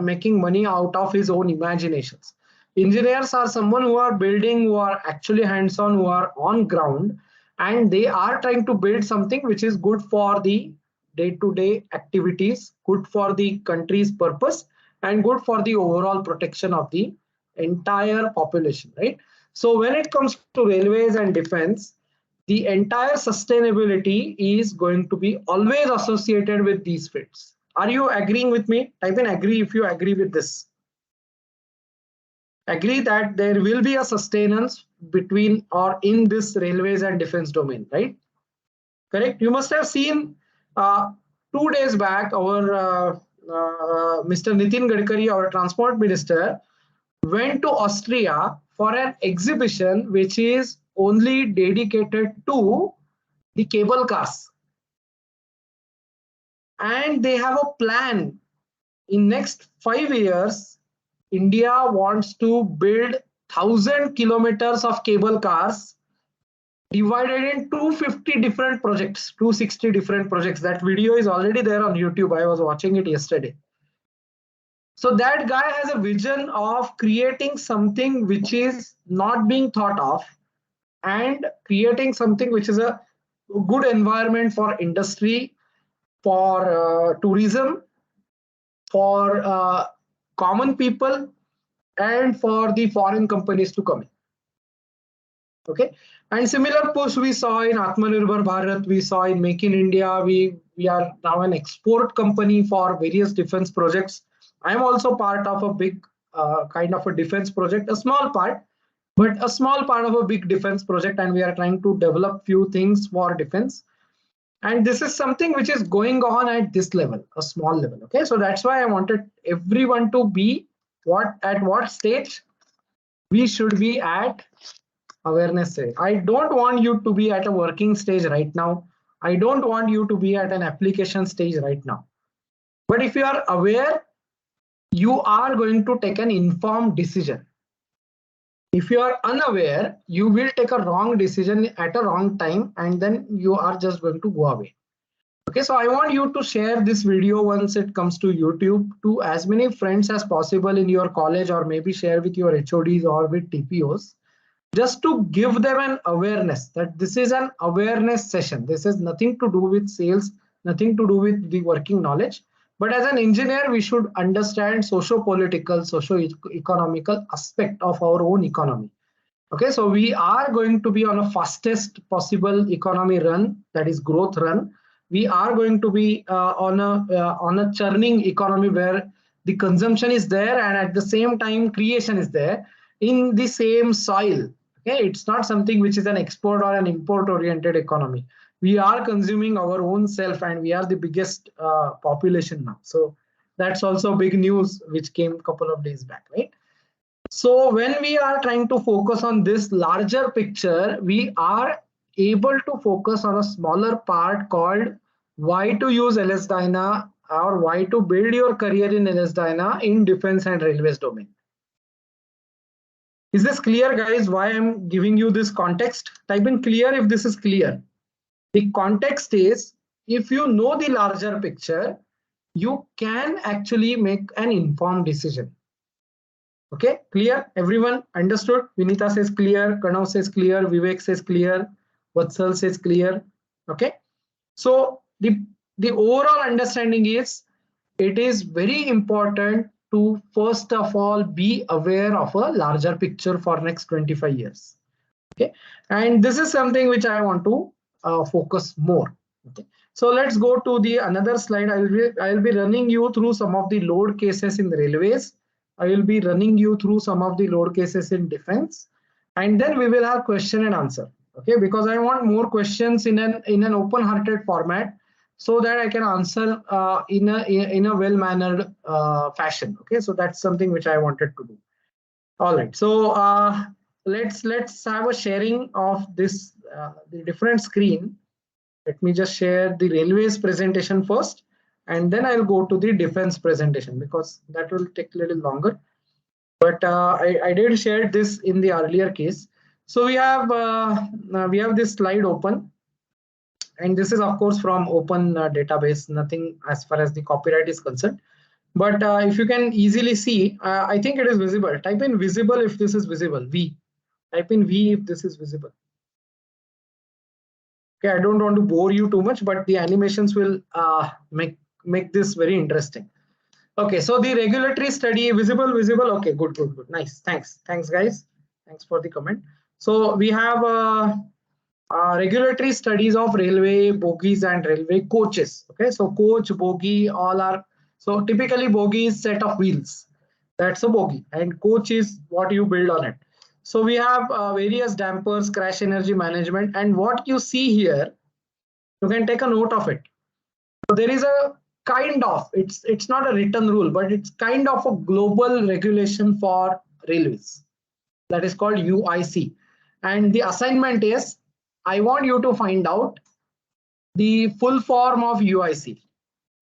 making money out of his own imaginations. Engineers are someone who are building, who are actually hands-on, who are on ground, and they are trying to build something which is good for the day-to-day activities, good for the country's purpose, and good for the overall protection of the entire population, right? So when it comes to railways and defense, the entire sustainability is going to be always associated with these fields. Are you agreeing with me? Type in agree if you agree with this. Agree that there will be a sustenance between or in this railways and defense domain, right? Correct. You must have seen 2 days back our Mr. Nitin Gadkari, our transport minister, went to Austria for an exhibition which is only dedicated to the cable cars. And they have a plan. In next 5 years, India wants to build 1,000 kilometers of cable cars divided in 250 different projects, 260 different projects. That video is already there on YouTube. I was watching it yesterday. So that guy has a vision of creating something which is not being thought of and creating something which is a good environment for industry, for tourism, for common people, and for the foreign companies to come in. Okay, and similar push we saw in Atmanirbhar Bharat, we saw in Make in India. We are now an export company for various defense projects. I am also part of a big kind of a defense project, a small part, but a small part of a big defense project, and we are trying to develop few things for defense. And this is something which is going on at this level, a small level. Okay, so that's why I wanted everyone to be at what stage we should be at awareness stage. I don't want you to be at a working stage right now. I don't want you to be at an application stage right now. But if you are aware, you are going to take an informed decision. If you are unaware, you will take a wrong decision at a wrong time, and then you are just going to go away. Okay, so I want you to share this video once it comes to YouTube to as many friends as possible in your college, or maybe share with your HODs or with TPOs, just to give them an awareness that this is an awareness session. This has nothing to do with sales, nothing to do with the working knowledge. But as an engineer, we should understand socio-political, socio-economical aspect of our own economy. Okay, so we are going to be on a fastest possible economy run, that is growth run. We are going to be on a churning economy where the consumption is there and at the same time creation is there in the same soil. Okay, it's not something which is an export or an import oriented economy. We are consuming our own self, and we are the biggest population now. So that's also big news which came a couple of days back, right? So when we are trying to focus on this larger picture, we are able to focus on a smaller part called why to use LS Dyna, or why to build your career in LS Dyna in defense and railways domain. Is this clear, guys, why I'm giving you this context? Type in clear if this is clear. The context is, if you know the larger picture, you can actually make an informed decision. Okay, clear? Everyone understood? Vinita says clear, Kanav says clear, Vivek says clear, Vatsal says clear. Okay, so the overall understanding is, it is very important to first of all be aware of a larger picture for next 25 years. Okay, and this is something which I want to focus more. Okay, so let's go to the another slide. I'll be running you through some of the load cases in the railways. I will be running you through some of the load cases in defense, and then we will have question and answer. Okay, because I want more questions in an open-hearted format, so that I can answer in a well-mannered fashion. Okay, so that's something which I wanted to do. All right, so let's have a sharing of this the different screen. Let me just share the railways presentation first, and then I'll go to the defense presentation, because that will take a little longer. But I did share this in the earlier case. So we have this slide open, and this is of course from open database, nothing as far as the copyright is concerned. But if you can easily see, I think it is visible. Type in visible if this is visible. V. Type in V if this is visible. Okay, I don't want to bore you too much, but the animations will make this very interesting. Okay, so the regulatory study, visible. Okay, good, nice. Thanks guys. Thanks for the comment. So we have regulatory studies of railway bogies and railway coaches. Okay, so coach, bogie, all are, so typically bogie is set of wheels. That's a bogie, and coach is what you build on it. So we have various dampers, crash energy management, and what you see here, you can take a note of it. So there is a kind of, it's not a written rule, but it's kind of a global regulation for railways that is called UIC. And the assignment is, I want you to find out the full form of UIC.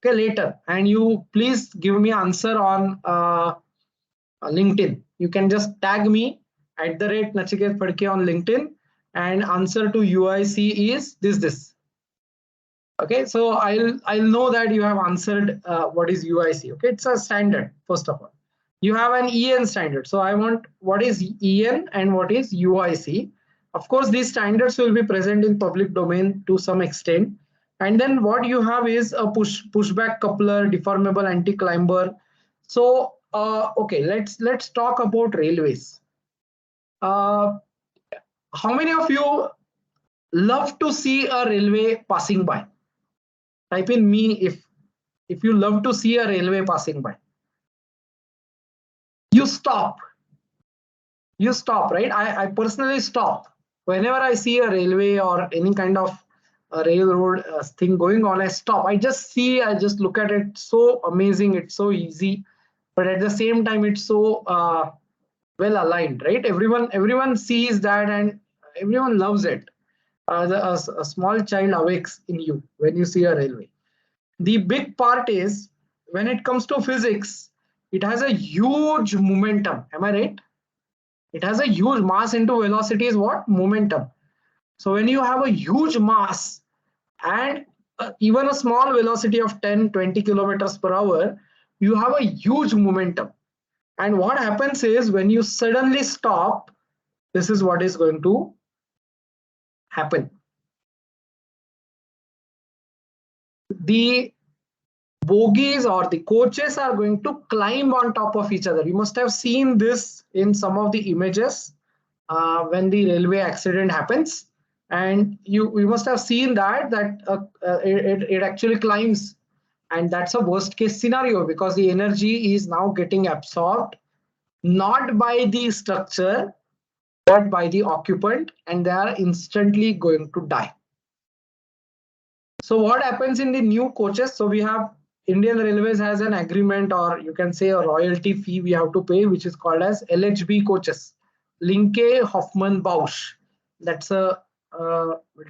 Okay, later, and you please give me answer on LinkedIn. You can just tag me @Nachiket Phadke on LinkedIn, and answer to UIC is this. Okay, so I'll know that you have answered what is UIC. Okay, it's a standard. First of all, you have an EN standard. So I want what is EN and what is UIC. Of course, these standards will be present in public domain to some extent. And then what you have is a pushback coupler, deformable anti-climber. So okay, let's talk about railways. How many of you love to see a railway passing by? Type in me if you love to see a railway passing by. You stop. You stop, right? I personally stop. Whenever I see a railway or any kind of a railroad thing going on, I stop. I just look at it. So amazing. It's so easy. But at the same time, it's so well aligned, right? Everyone sees that and everyone loves it. A small child awakes in you when you see a railway. The big part is when it comes to physics, it has a huge momentum. Am I right? It has a huge mass into velocity is what? Momentum. So when you have a huge mass and even a small velocity of 10, 20 kilometers per hour, you have a huge momentum. And what happens is when you suddenly stop, this is what is going to happen. The bogies or the coaches are going to climb on top of each other. You must have seen this in some of the images when the railway accident happens, and you must have seen that it actually climbs, and that's a worst case scenario because the energy is now getting absorbed not by the structure but by the occupant, and they are instantly going to die. So what happens in the new coaches? So we have Indian Railways has an agreement, or you can say a royalty fee we have to pay, which is called as LHB coaches, Linke Hoffmann Bausch. That's a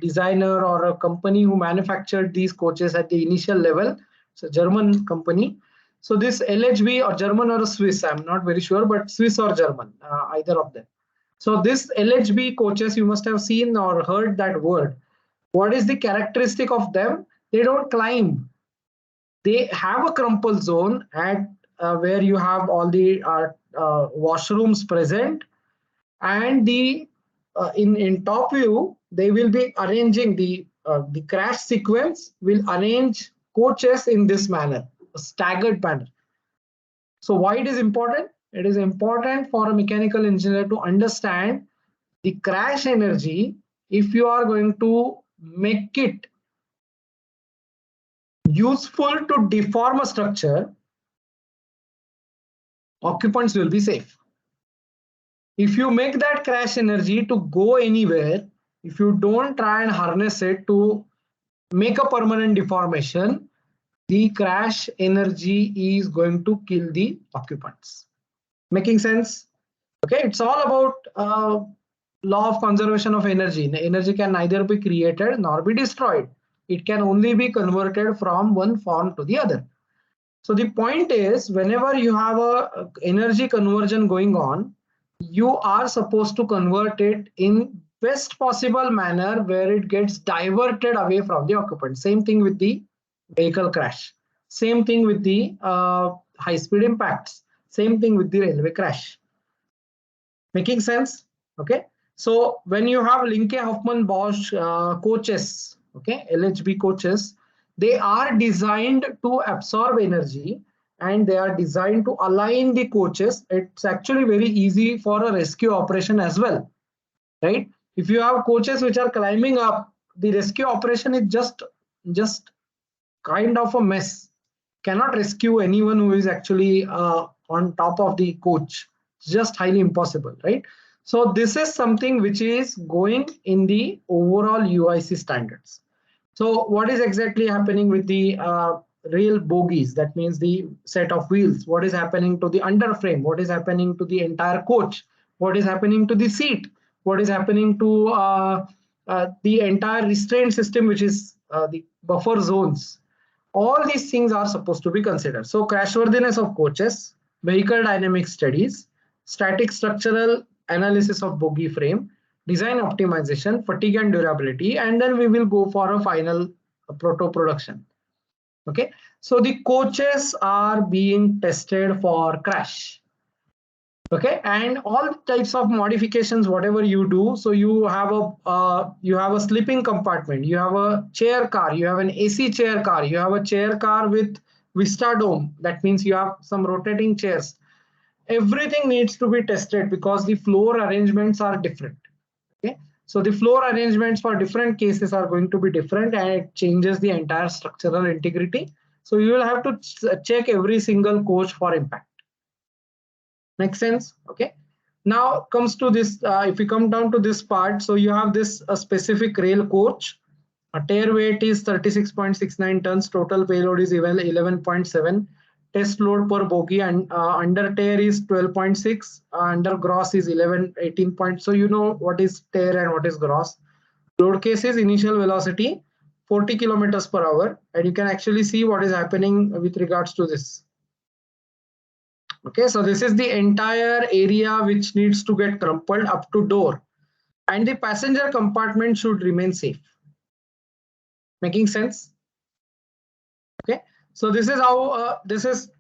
designer or a company who manufactured these coaches at the initial level. It's a German company. So this LHB, or German or a Swiss, I'm not very sure, but Swiss or German, either of them. So this LHB coaches, you must have seen or heard that word. What is the characteristic of them? They don't climb. They have a crumple zone at where you have all the washrooms present, and the in top view they will be arranging the crash sequence will arrange coaches in this manner, a staggered manner. So why it is important? It is important for a mechanical engineer to understand the crash energy. If you are going to make it useful to deform a structure, occupants will be safe. If you make that crash energy to go anywhere, if you don't try and harness it to make a permanent deformation, the crash energy is going to kill the occupants. Making sense? Okay, it's all about law of conservation of energy. The energy can neither be created nor be destroyed. It can only be converted from one form to the other. So the point is, whenever you have a energy conversion going on, you are supposed to convert it in best possible manner where it gets diverted away from the occupant. Same thing with the vehicle crash. Same thing with the high-speed impacts. Same thing with the railway crash. Making sense? Okay. So when you have Linke Hoffmann Bosch coaches, okay, LHB coaches, they are designed to absorb energy and they are designed to align the coaches. It's actually very easy for a rescue operation as well, right? If you have coaches which are climbing up, the rescue operation is just kind of a mess. Cannot rescue anyone who is actually on top of the coach. It's just highly impossible, right? So this is something which is going in the overall UIC standards. So what is exactly happening with the rail bogies? That means the set of wheels. What is happening to the underframe? What is happening to the entire coach? What is happening to the seat? What is happening to the entire restraint system, which is the buffer zones? All these things are supposed to be considered. So crashworthiness of coaches, vehicle dynamic studies, static structural analysis of bogie frame, design optimization, fatigue and durability, and then we will go for a final proto production. Okay, so the coaches are being tested for crash. Okay, and all types of modifications, whatever you do, so you have a sleeping compartment, you have a chair car, you have an AC chair car, you have a chair car with vista dome. That means you have some rotating chairs. Everything needs to be tested because the floor arrangements are different. Okay, so the floor arrangements for different cases are going to be different, and it changes the entire structural integrity. So you will have to check every single coach for impact. Make sense? Okay. Now comes to this, if we come down to this part, so you have this specific rail coach. A tear weight is 36.69 tons, total payload is 11.7, test load per bogie, and under tear is 12.6, under gross is 18 point. So you know what is tear and what is gross. Load case is initial velocity 40 kilometers per hour, and you can actually see what is happening with regards to this. Okay, so this is the entire area which needs to get crumpled up to door, and the passenger compartment should remain safe. Making sense? Okay, so this is how this is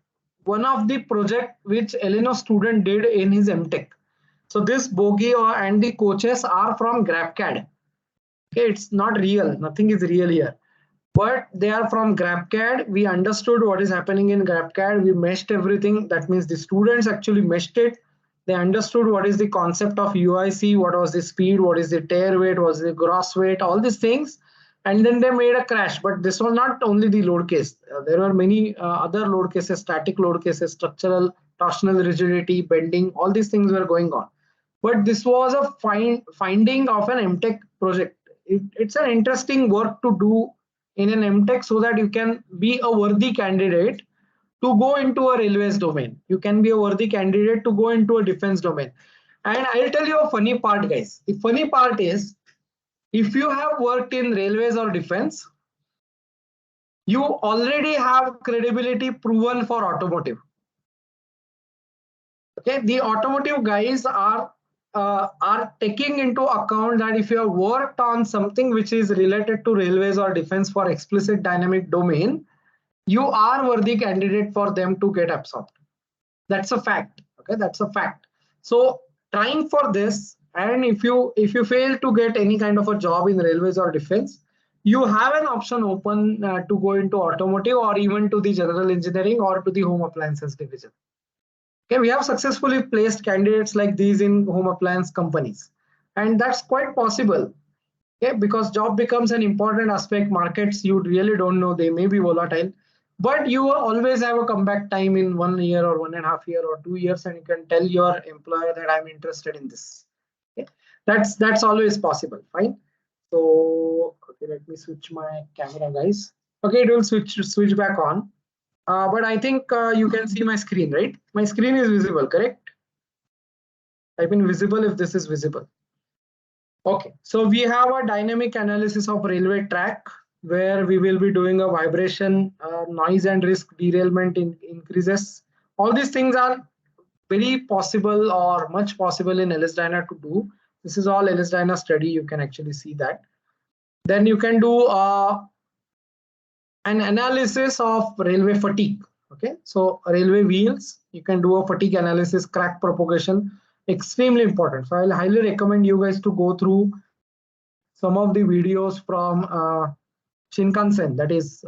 one of the project which ELENO student did in his MTech. So this bogie and the coaches are from GrabCAD. Okay, it's not real, nothing is real here, but they are from GrabCAD. We understood what is happening in GrabCAD. We meshed everything. That means the students actually meshed it. They understood what is the concept of UIC, what was the speed, what is the tear weight, what was the gross weight, all these things. And then they made a crash. But this was not only the load case. There were many other load cases, static load cases, structural, torsional rigidity, bending, all these things were going on. But this was a finding of an MTech project. It's an interesting work to do in an MTech so that you can be a worthy candidate to go into a railways domain. You can be a worthy candidate to go into a defense domain. And I'll tell you a funny part, guys. The funny part is, if you have worked in railways or defense, you already have credibility proven for automotive. Okay, the automotive guys are taking into account that if you have worked on something which is related to railways or defense for explicit dynamic domain, you are worthy candidate for them to get absorbed. That's a fact. Okay, that's a fact. So trying for this, and if you fail to get any kind of a job in railways or defense, you have an option open to go into automotive or even to the general engineering or to the home appliances division. Okay, we have successfully placed candidates like these in home appliance companies, and that's quite possible. Okay, because job becomes an important aspect. Markets you really don't know, they may be volatile, but you always have a comeback time in 1 year or 1.5 years or 2 years, and you can tell your employer that I'm interested in this. Okay, that's always possible. Fine. So okay, let me switch my camera, guys. Okay, it will switch back on. But I think you can see my screen, right? My screen is visible, correct? Type in visible if this is visible. Okay, so we have a dynamic analysis of railway track where we will be doing a vibration, noise and risk derailment increases. All these things are very possible or much possible in LS-DYNA to do. This is all LS-DYNA study. You can actually see that. Then you can do an analysis of railway fatigue. Okay, so railway wheels, you can do a fatigue analysis, crack propagation, extremely important. So I'll highly recommend you guys to go through some of the videos from Shinkansen, that is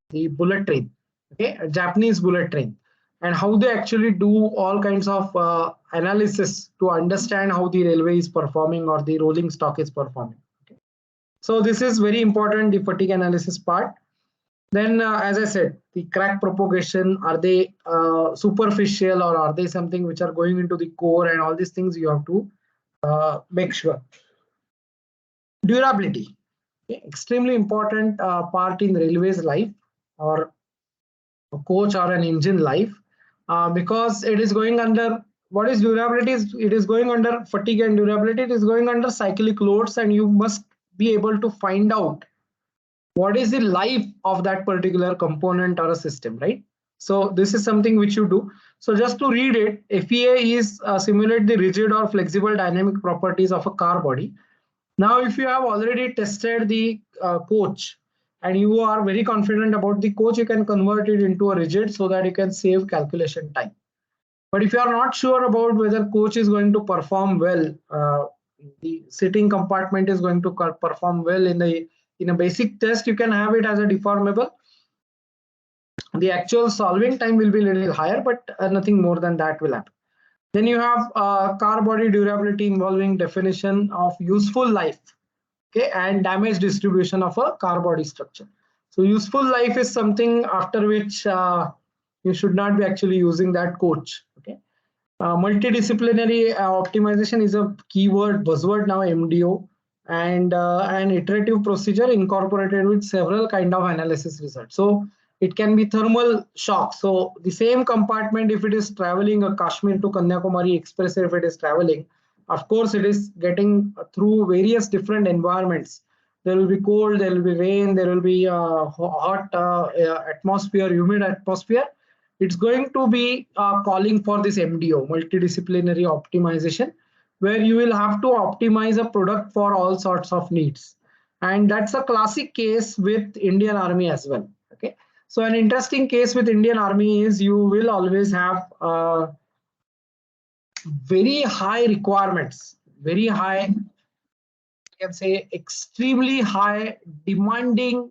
the bullet train, okay, a Japanese bullet train. and how they actually do all kinds of analysis to understand how the railway is performing or the rolling stock is performing. Okay. So this is very important, the fatigue analysis part. Then, as I said, the crack propagation, are they superficial or are they something which are going into the core, and all these things you have to make sure. Durability, okay, extremely important part in railways life or a coach or an engine life, because it is going under, what is durability? It is going under fatigue and durability. It is going under cyclic loads, and you must be able to find out what is the life of that particular component or a system, right? So this is something which you do. So just to read it, FEA is simulate the rigid or flexible dynamic properties of a car body. Now, if you have already tested the coach and you are very confident about the coach, you can convert it into a rigid so that you can save calculation time. But if you are not sure about whether coach is going to perform well, the sitting compartment is going to perform well in a basic test, you can have it as a deformable. The actual solving time will be a little higher, but nothing more than that will happen. Then you have car body durability involving definition of useful life, okay, and damage distribution of a car body structure. So useful life is something after which you should not be actually using that coach. Okay. Multidisciplinary optimization is a keyword buzzword now, MDO, and an iterative procedure incorporated with several kind of analysis results. So it can be thermal shock. So the same compartment, if it is traveling a Kashmir to Kanyakumari express, if it is traveling, of course it is getting through various different environments. There will be cold, there will be rain, there will be hot atmosphere, humid atmosphere. It's going to be calling for this MDO, multidisciplinary optimization, where you will have to optimize a product for all sorts of needs. And that's a classic case with Indian Army as well. Okay. So an interesting case with Indian Army is you will always have very high requirements, very high, you can say extremely high demanding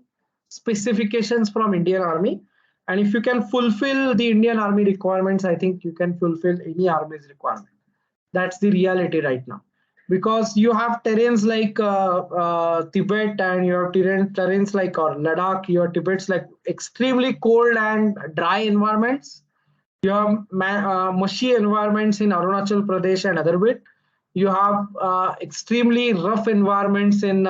specifications from Indian Army. And if you can fulfill the Indian Army requirements, I think you can fulfill any army's requirement. That's the reality right now. Because you have terrains like Tibet, and you have terrains like or Ladakh, you have Tibet's like extremely cold and dry environments. You have mushy environments in Arunachal Pradesh and other bit. You have extremely rough environments in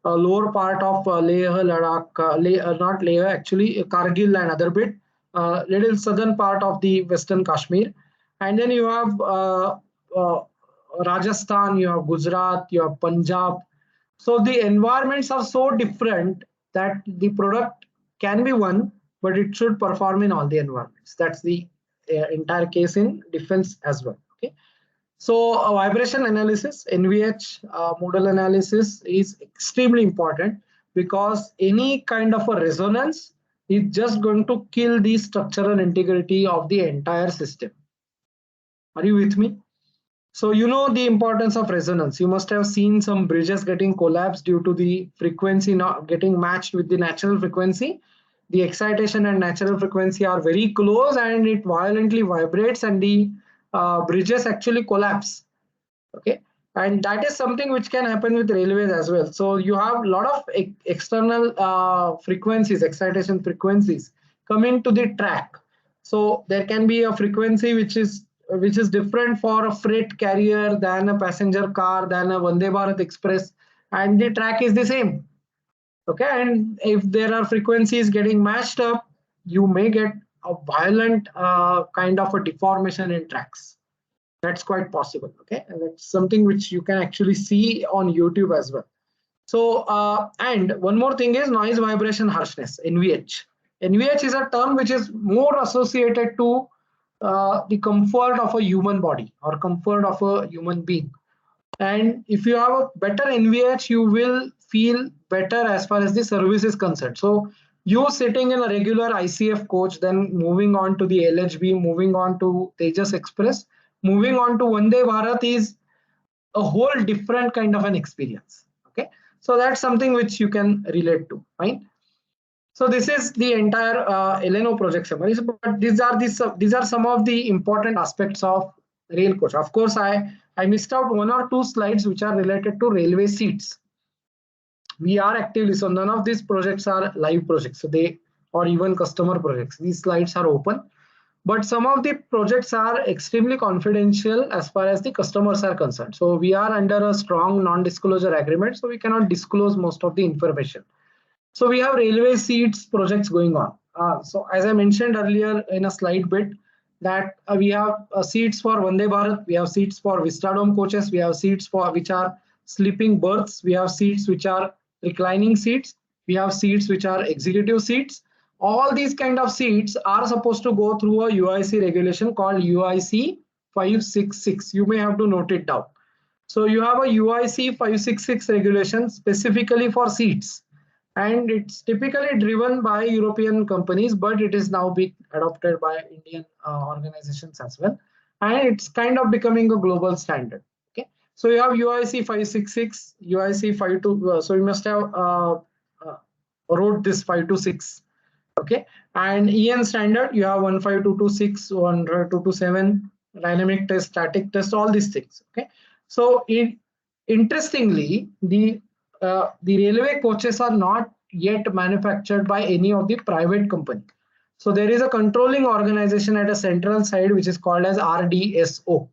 lower part of Leh, Ladakh, not Leh actually, Kargil and other bit, little southern part of the Western Kashmir. And then you have Rajasthan, you have Gujarat, you have Punjab. So the environments are so different that the product can be one, but it should perform in all the environments. That's the entire case in defense as well. Okay. So vibration analysis, NVH modal analysis is extremely important, because any kind of a resonance is just going to kill the structural integrity of the entire system. Are you with me? So you know the importance of resonance. You must have seen some bridges getting collapsed due to the frequency not getting matched with the natural frequency. The excitation and natural frequency are very close, and it violently vibrates, and the bridges actually collapse. Okay, and that is something which can happen with railways as well. So you have a lot of external frequencies, excitation frequencies coming to the track. So there can be a frequency which is different for a freight carrier than a passenger car than a Vande Bharat Express, and the track is the same. Okay, and if there are frequencies getting matched up, you may get a violent kind of a deformation in tracks. That's quite possible. Okay, and that's something which you can actually see on YouTube as well. So and one more thing is noise vibration harshness, NVH. NVH is a term which is more associated to the comfort of a human body or comfort of a human being. And if you have a better NVH, you will feel better as far as the service is concerned. So you sitting in a regular ICF coach, then moving on to the LHB, moving on to Tejas Express, moving on to Vande Bharat is a whole different kind of an experience. Okay, so that's something which you can relate to. Fine. So this is the entire ELENO project summary. But these are some of the important aspects of rail coach. Of course, I missed out one or two slides which are related to railway seats. We are actively, so none of these projects are live projects. So they, or even customer projects. These slides are open, but some of the projects are extremely confidential as far as the customers are concerned. So we are under a strong non-disclosure agreement, so we cannot disclose most of the information. So we have railway seats projects going on. So as I mentioned earlier in a slide bit, that we have seats for Vande Bharat, we have seats for Vistadome coaches, we have seats for which are sleeping berths, we have seats which are reclining seats, we have seats which are executive seats. All these kind of seats are supposed to go through a UIC regulation called UIC 566. You may have to note it down. So you have a UIC 566 regulation specifically for seats, and it's typically driven by European companies, but it is now being adopted by Indian organizations as well, and it's kind of becoming a global standard. Okay, so you have UIC 566, UIC 52. So you must have wrote this 526. Okay, and EN standard you have 15226, 15227, dynamic test, static test, all these things. Okay, so interestingly, the railway coaches are not yet manufactured by any of the private company. So there is a controlling organization at a central side which is called as RDSO.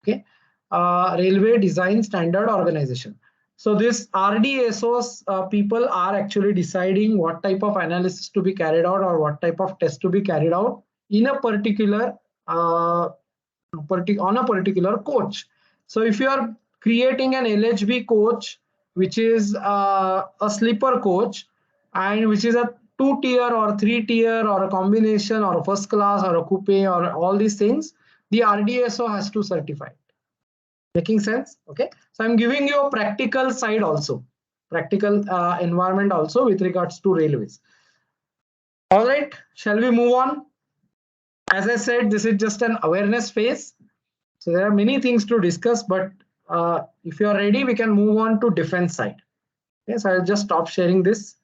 Okay, Railway Design Standard Organization. So this RDSO's people are actually deciding what type of analysis to be carried out or what type of test to be carried out in a particular on a particular coach. So if you are creating an LHB coach, which is a sleeper coach, and which is a 2-tier or 3-tier or a combination or a first class or a coupe or all these things, the RDSO has to certify. Making sense? Okay. So I'm giving you a practical side also, practical environment also with regards to railways. All right, shall we move on? As I said, this is just an awareness phase. So there are many things to discuss, but if you are ready, we can move on to defense side. Yes, I'll just stop sharing this.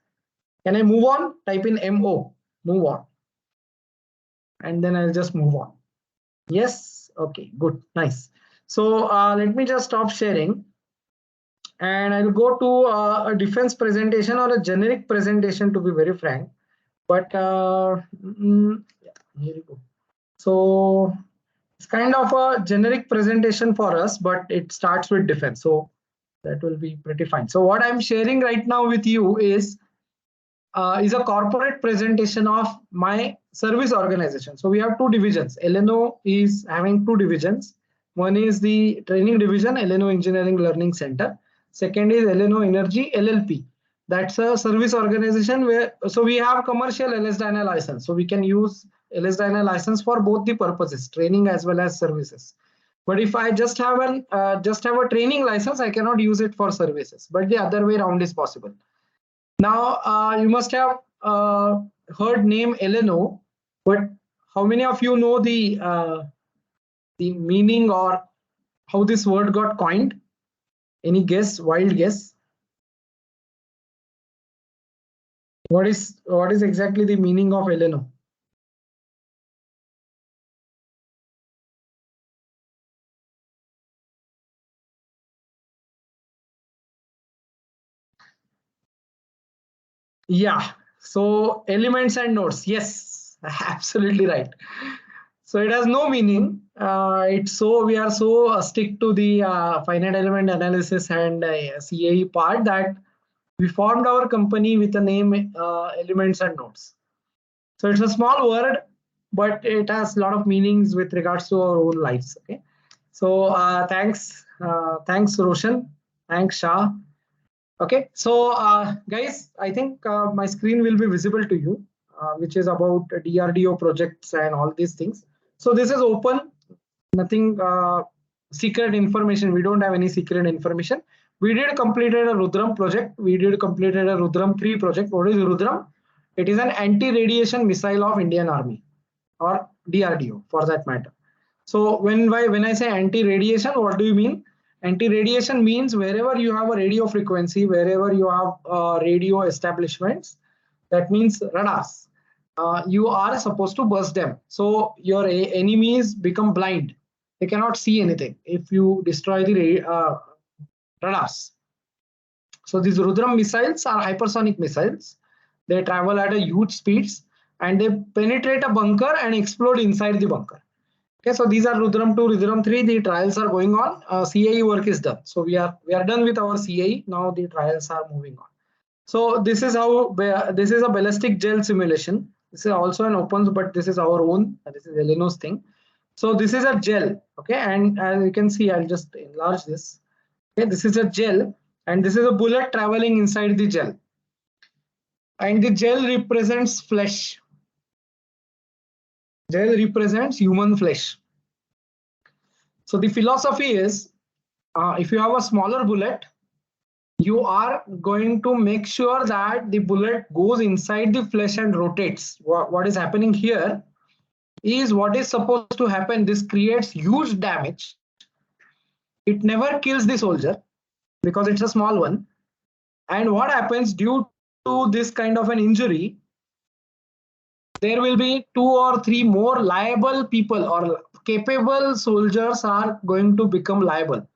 Can I move on? Type in MO, move on. And then I'll just move on. Yes, okay, good, nice. So let me just stop sharing. And I'll go to a defense presentation or a generic presentation, to be very frank. But yeah, here we go. So it's kind of a generic presentation for us, but it starts with defense. So that will be pretty fine. So what I'm sharing right now with you is a corporate presentation of my service organization. So we have two divisions. ELENO is having two divisions. One is the training division, ELENO Engineering Learning Center. Second is ELENO Energy LLP. That's a service organization where, so we have commercial LS-DYNA license. So we can use LS-DYNA license for both the purposes, training as well as services. But if I just have a training license, I cannot use it for services. But the other way around is possible. Now you must have heard name ELENO, but how many of you know the meaning or how this word got coined? Any guess? Wild guess? What is exactly the meaning of ELENO? Yeah, so elements and nodes. Yes, absolutely right. So it has no meaning. It's so we are so stick to the finite element analysis and CAE part that we formed our company with the name elements and nodes. So it's a small word, but it has a lot of meanings with regards to our own lives. Okay. So thanks Roshan, thanks Shah. Okay, so guys, I think my screen will be visible to you, which is about DRDO projects and all these things. So this is open, nothing secret information. We don't have any secret information. We did completed a Rudram project. We did completed a Rudram 3 project. What is Rudram? It is an anti-radiation missile of Indian Army or DRDO for that matter. So when I say anti-radiation, what do you mean? Anti-radiation means wherever you have a radio frequency, wherever you have radio establishments, That means radars. You are supposed to burst them. So your enemies become blind. They cannot see anything if you destroy the radars. So these Rudram missiles are hypersonic missiles. They travel at a huge speeds and they penetrate a bunker and explode inside the bunker. Okay, so these are Rudram 2, Rudram 3. The trials are going on. CAE work is done. So we are done with our CAE. Now the trials are moving on. So this is how this is a ballistic gel simulation. This is also an open, but this is our own. This is ELENO's thing. So this is a gel. Okay, and as you can see, I'll just enlarge this. Okay, this is a gel, and this is a bullet traveling inside the gel. And the gel represents flesh. Gel represents human flesh. So the philosophy is, if you have a smaller bullet, you are going to make sure that the bullet goes inside the flesh and rotates. What is happening here is what is supposed to happen. This creates huge damage. It never kills the soldier because it's a small one. And what happens due to this kind of an injury, there will be 2 or 3 more liable people or capable soldiers are going to become liable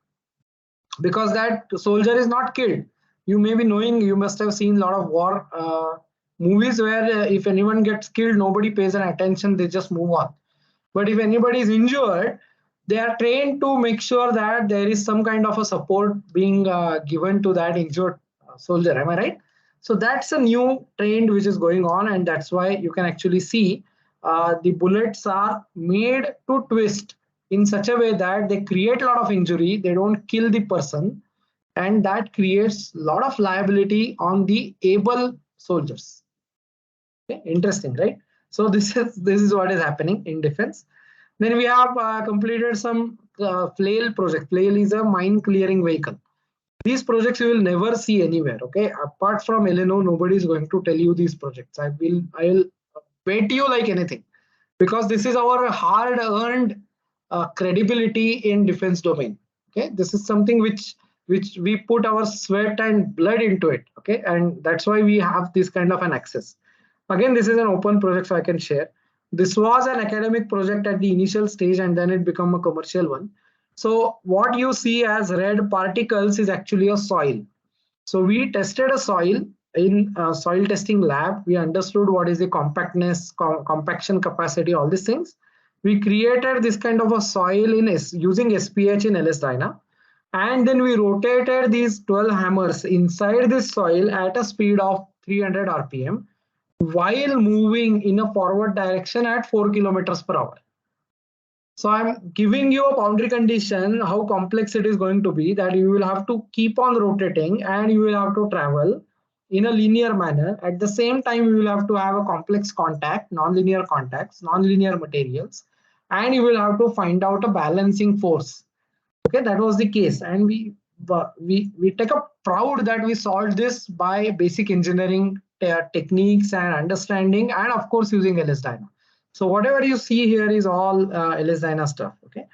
because that soldier is not killed. You may be knowing, you must have seen a lot of war movies where if anyone gets killed, nobody pays an attention, they just move on. But if anybody is injured, they are trained to make sure that there is some kind of a support being given to that injured soldier. Am I right? So that's a new trend which is going on, and that's why you can actually see the bullets are made to twist in such a way that they create a lot of injury, they don't kill the person, and that creates a lot of liability on the able soldiers. Okay, interesting, right? So this is what is happening in defense. Then we have completed some flail project. Flail is a mine clearing vehicle. These projects you will never see anywhere. Okay, apart from ELENO, nobody is going to tell you these projects. I will bet you like anything because this is our hard-earned credibility in defense domain. Okay, this is something which we put our sweat and blood into it. Okay, and that's why we have this kind of an access. Again, this is an open project, so I can share. This was an academic project at the initial stage, and then it became a commercial one. So what you see as red particles is actually a soil. So we tested a soil in a soil testing lab. We understood what is the compactness, compaction capacity, all these things. We created this kind of a soil in using SPH in LS-DYNA. And then we rotated these 12 hammers inside this soil at a speed of 300 RPM while moving in a forward direction at 4 kilometers per hour. So I'm giving you a boundary condition, how complex it is going to be, that you will have to keep on rotating and you will have to travel in a linear manner. At the same time, you will have to have a complex contact, non-linear contacts, non-linear materials, and you will have to find out a balancing force. Okay, that was the case. And we take a proud that we solved this by basic engineering techniques and understanding, and of course using LS-DYNA. So whatever you see here is all LS-DYNA stuff. Okay.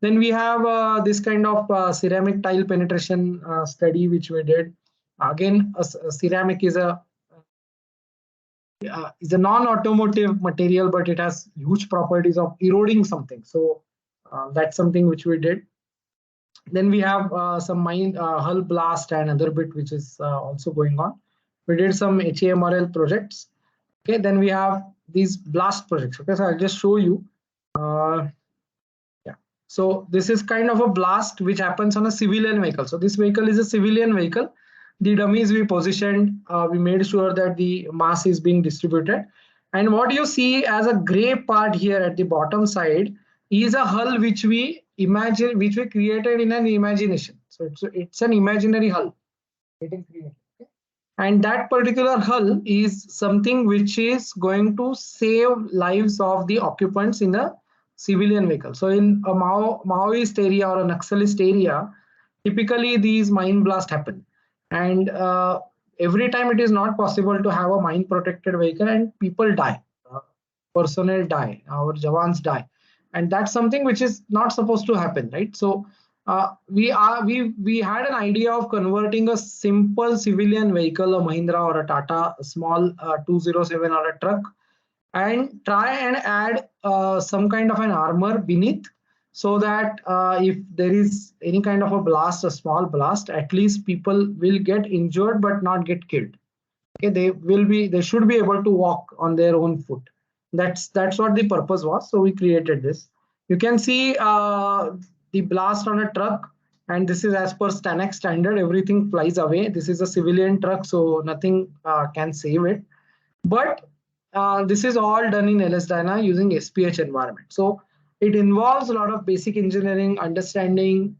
Then we have this kind of ceramic tile penetration study which we did. Again, a ceramic is a non-automotive material, but it has huge properties of eroding something. So that's something which we did. Then we have some mine hull blast and other bit which is also going on. We did some HAMRL projects. Okay, then we have these blast projects. Okay, so I'll just show you. Yeah, so this is kind of a blast which happens on a civilian vehicle. So this vehicle is a civilian vehicle. The dummies we positioned, we made sure that the mass is being distributed. And what you see as a gray part here at the bottom side is a hull which we imagine, which we created in an imagination. So it's an imaginary hull getting created. Okay? And that particular hull is something which is going to save lives of the occupants in a civilian vehicle. So in a Maoist area or a Naxalist area, typically these mine blasts happen. And every time it is not possible to have a mine protected vehicle and people die, personnel die, our jawans die. And that's something which is not supposed to happen, right? So We had an idea of converting a simple civilian vehicle, a Mahindra or a Tata, a small 207 or a truck, and try and add some kind of an armor beneath, so that if there is any kind of a blast, a small blast, at least people will get injured but not get killed. Okay, they should be able to walk on their own foot. That's what the purpose was, so we created this. You can see the blast on a truck, and this is as per Stanex standard, everything flies away. This is a civilian truck, so nothing can save it. But this is all done in LS-DYNA using SPH environment. So it involves a lot of basic engineering understanding,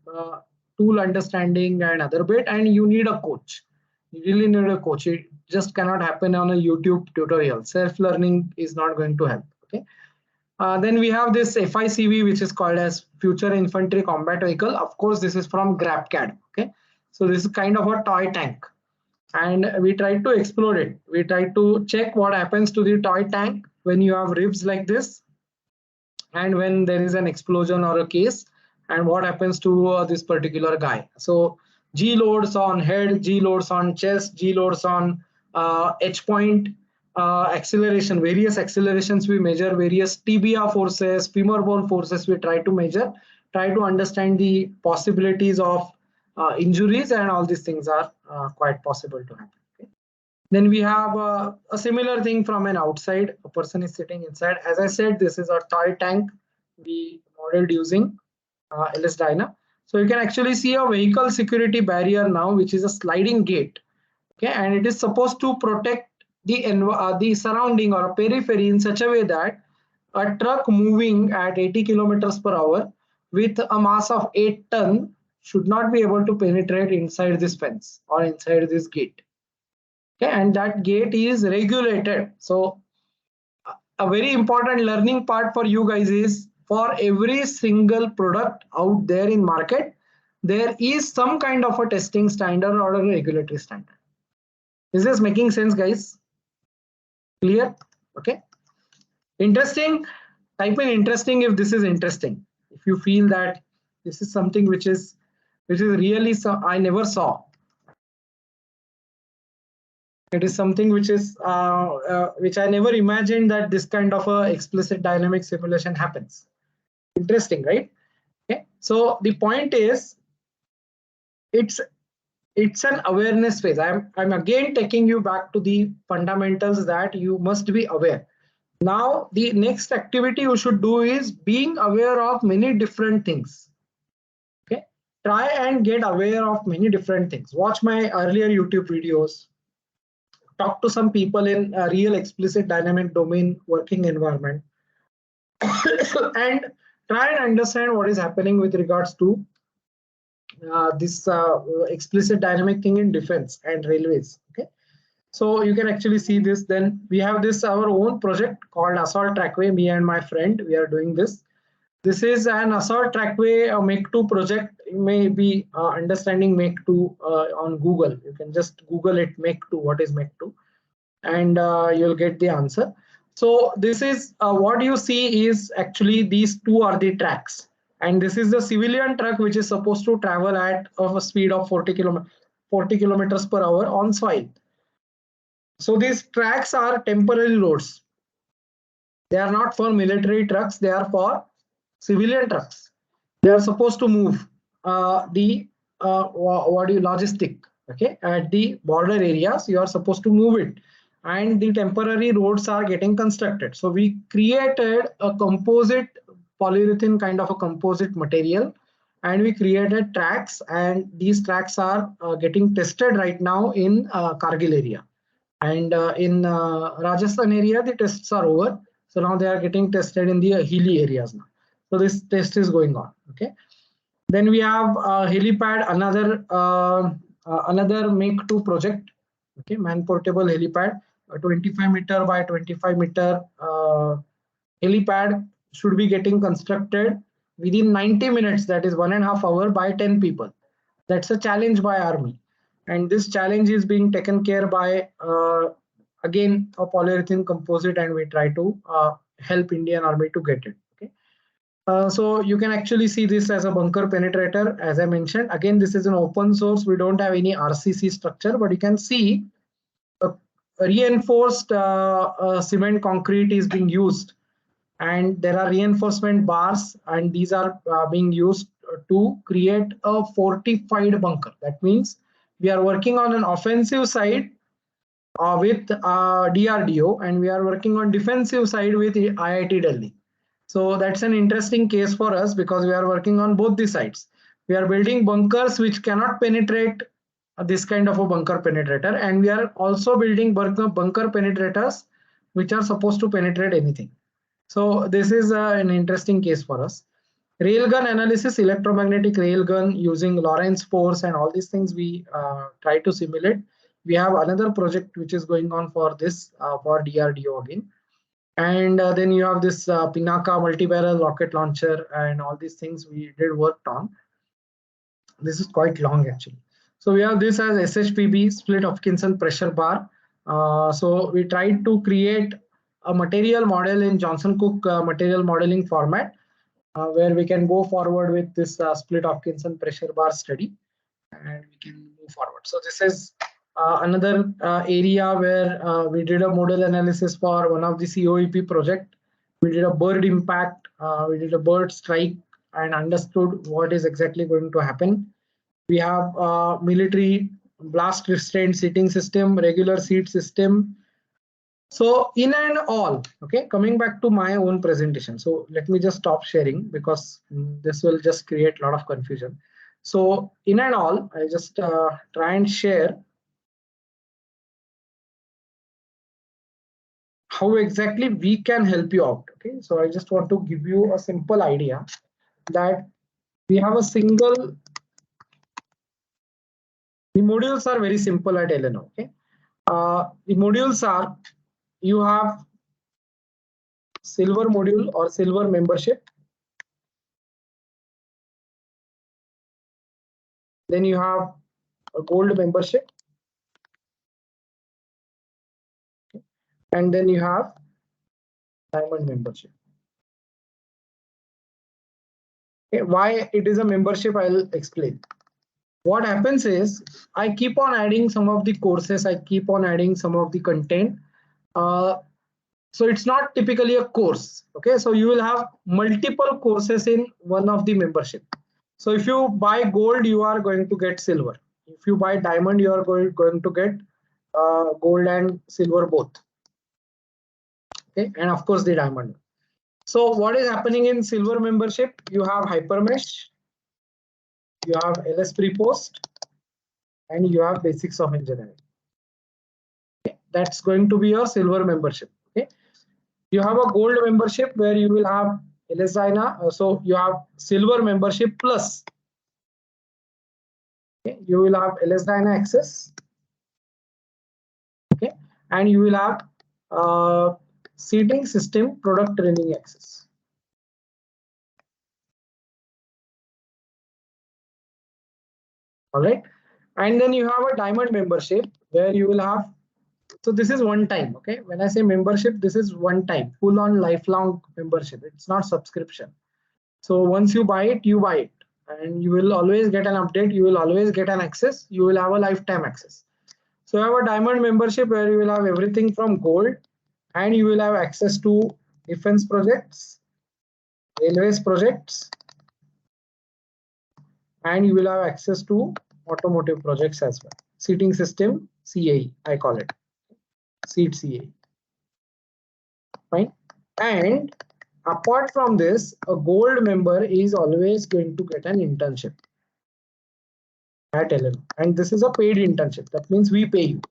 tool understanding, and other bit. And you need a coach. You really need a coach. It just cannot happen on a YouTube tutorial. Self-learning is not going to help. Okay. Then we have this FICV, which is called as Future Infantry Combat Vehicle. Of course, this is from GrabCAD. Okay. So this is kind of a toy tank, and we try to explore it. We try to check what happens to the toy tank when you have ribs like this, and when there is an explosion or a case, and what happens to this particular guy. So G loads on head, G loads on chest, G loads on H point, acceleration, various accelerations we measure, various tibia forces, femur bone forces we try to measure, try to understand the possibilities of injuries, and all these things are quite possible to happen. Okay. Then we have a similar thing from an outside. A person is sitting inside. As I said, this is a toy tank we modeled using LS-DYNA. So you can actually see a vehicle security barrier now, which is a sliding gate. Okay, and it is supposed to protect the surrounding or periphery in such a way that a truck moving at 80 kilometers per hour with a mass of 8 ton should not be able to penetrate inside this fence or inside this gate. Okay, and that gate is regulated. So a very important learning part for you guys is, for every single product out there in market, there is some kind of a testing standard or a regulatory standard. Is this making sense, guys? Clear? Okay. Interesting. Type in interesting if this is interesting. If you feel that this is something which is really I never saw. It is something which is which I never imagined that this kind of a explicit dynamic simulation happens. Interesting, right? Okay. So the point is, it's an awareness phase. I'm again taking you back to the fundamentals that you must be aware. Now, the next activity you should do is being aware of many different things. Okay. Try and get aware of many different things. Watch my earlier YouTube videos. Talk to some people in a real explicit dynamic domain working environment and try and understand what is happening with regards to this explicit dynamic thing in defense and railways. Okay, so you can actually see this. Then we have this our own project called Assault Trackway. Me and my friend, we are doing this. This is an Assault Trackway Make2 project. You may be understanding Make2 on Google. You can just Google it, Make2, what is Make2, and you'll get the answer. So this is what you see is actually these two are the tracks, and this is the civilian truck which is supposed to travel at a speed of 40 kilometers per hour on soil. So these tracks are temporary roads. They are not for military trucks. They are for civilian trucks. They are supposed to move the logistic. Okay, at the border areas, you are supposed to move it, and the temporary roads are getting constructed. So we created a composite polyurethane kind of a composite material, and we created tracks, and these tracks are getting tested right now in Kargil area, and in Rajasthan area the tests are over. So now they are getting tested in the hilly areas now. So this test is going on. Okay. Then we have helipad, another Make2 project. Okay, man portable helipad, a 25-meter by 25-meter helipad should be getting constructed within 90 minutes. That is 1.5 hours by 10 people. That's a challenge by Army, and this challenge is being taken care by again a polyurethane composite, and we try to help Indian Army to get it. Okay. So you can actually see this as a bunker penetrator. As I mentioned, again, this is an open source. We don't have any RCC structure, but you can see a reinforced cement concrete is being used, and there are reinforcement bars, and these are being used to create a fortified bunker. That means we are working on an offensive side with DRDO, and we are working on defensive side with IIT Delhi. So that's an interesting case for us because we are working on both the sides. We are building bunkers which cannot penetrate this kind of a bunker penetrator, and we are also building bunker penetrators which are supposed to penetrate anything. So this is an interesting case for us. Railgun analysis, electromagnetic railgun using Lorentz force and all these things we try to simulate. We have another project which is going on for this for DRDO again. And then you have this Pinaka multi-barrel rocket launcher and all these things we did worked on. This is quite long actually. So we have this as SHPB, split Hopkinson pressure bar. So we tried to create a material model in Johnson Cook material modeling format where we can go forward with this split Hopkinson pressure bar study, and we can move forward. So this is another area where we did a model analysis for one of the COEP project. We did a bird impact, we did a bird strike and understood what is exactly going to happen. We have military blast restraint seating system, regular seat system. So in and all, okay, coming back to my own presentation. So let me just stop sharing because this will just create a lot of confusion. So in and all, I just try and share how exactly we can help you out. Okay, so I just want to give you a simple idea that we have a single, the modules are very simple at ELENO. Okay, the modules are, you have silver module or silver membership. Then you have a gold membership. And then you have diamond membership. Okay, why it is a membership, I'll explain. What happens is I keep on adding some of the courses, I keep on adding some of the content. So it's not typically a course. Okay, so you will have multiple courses in one of the membership. So if you buy gold, you are going to get silver. If you buy diamond, you are going to get gold and silver both. Okay, and of course the diamond. So what is happening in silver membership? You have hypermesh, you have LS prepost, and you have basics of engineering. Okay, that's going to be your silver membership. Okay, you have a gold membership where you will have LS Dyna. So you have silver membership plus. Okay, you will have LS Dyna access. Okay, and you will have seating system product training access. All right, and then you have a diamond membership where you will have, so this is one time. Okay, when I say membership, this is one time, full on lifelong membership. It's not subscription. So once you buy it, and you will always get an update, you will always get an access, you will have a lifetime access. So you have a diamond membership where you will have everything from gold, and you will have access to defense projects, railways projects, and you will have access to automotive projects as well. Seating system, CAE, I call it, seat CAE. Fine. And apart from this, a gold member is always going to get an internship at ELENO, and this is a paid internship. That means we pay you.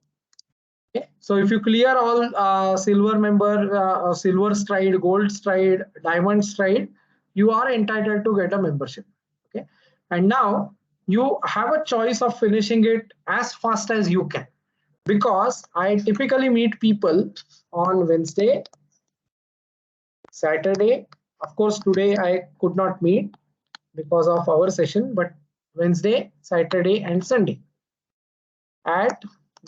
Okay. So if you clear all silver member, silver stride, gold stride, diamond stride, you are entitled to get a membership. Okay, and now you have a choice of finishing it as fast as you can, because I typically meet people on Wednesday, Saturday. Of course, today I could not meet because of our session, but Wednesday, Saturday, and Sunday at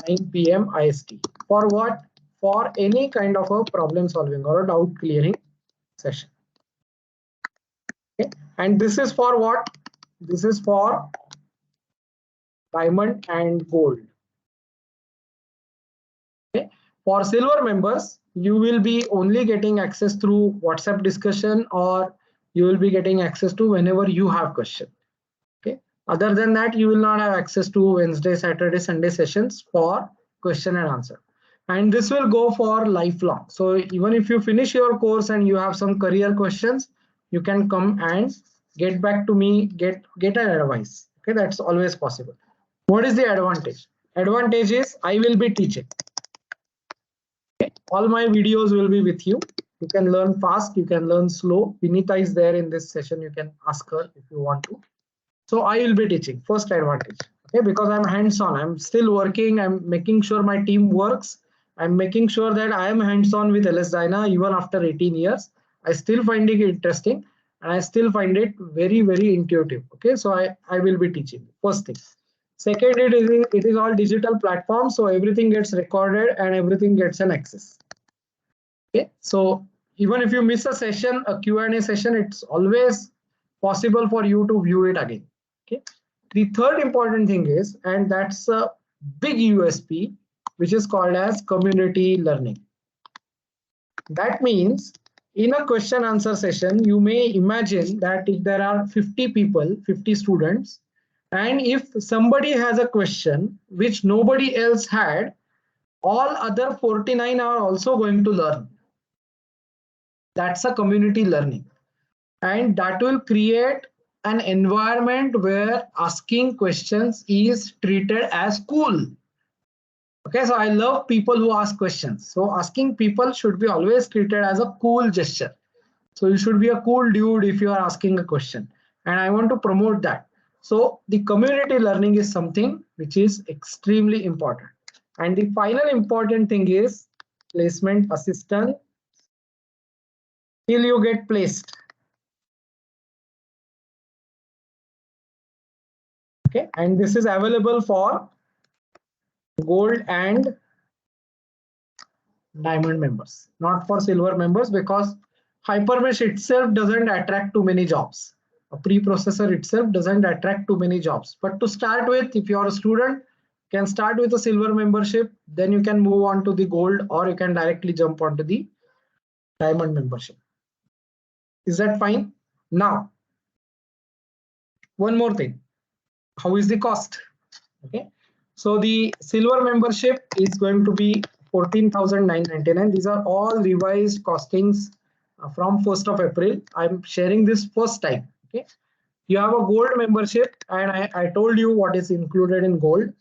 9 p.m. IST. For what? For any kind of a problem solving or a doubt clearing session. And this is for what? This is for diamond and gold. Okay. For silver members, you will be only getting access through WhatsApp discussion, or you will be getting access to whenever you have question. Okay. Other than that, you will not have access to Wednesday, Saturday, Sunday sessions for question and answer. And this will go for lifelong. So even if you finish your course and you have some career questions, you can come and get back to me, get an advice. Okay, that's always possible. What is the advantage? Advantage is I will be teaching. Okay? All my videos will be with you. You can learn fast, you can learn slow. Vinita is there in this session. You can ask her if you want to. So I will be teaching. First advantage. Okay, because I'm hands-on. I'm still working. I'm making sure my team works. I'm making sure that I am hands-on with LS Dyna even after 18 years. I still find it interesting and I still find it very, very intuitive. Okay, so I will be teaching. First thing. Second, it is all digital platform, so everything gets recorded and everything gets an access. Okay, so even if you miss a session, a Q&A session, it's always possible for you to view it again. Okay. The third important thing is, and that's a big USP, which is called as community learning. That means in a question answer session, you may imagine that if there are 50 people, 50 students, and if somebody has a question which nobody else had, all other 49 are also going to learn. That's a community learning. And that will create an environment where asking questions is treated as cool. Okay, so I love people who ask questions. So asking people should be always treated as a cool gesture. So you should be a cool dude if you are asking a question. And I want to promote that. So the community learning is something which is extremely important. And the final important thing is placement assistance till you get placed. Okay, and this is available for gold and diamond members, not for silver members, because hypermesh itself doesn't attract too many jobs. A preprocessor itself doesn't attract too many jobs. But to start with, if you're a student, you can start with a silver membership, then you can move on to the gold, or you can directly jump onto the diamond membership. Is that fine? Now, one more thing. How is the cost? Okay. So the silver membership is going to be 14,999. These are all revised costings from 1st of April. I'm sharing this first time. Okay. You have a gold membership, and I told you what is included in gold.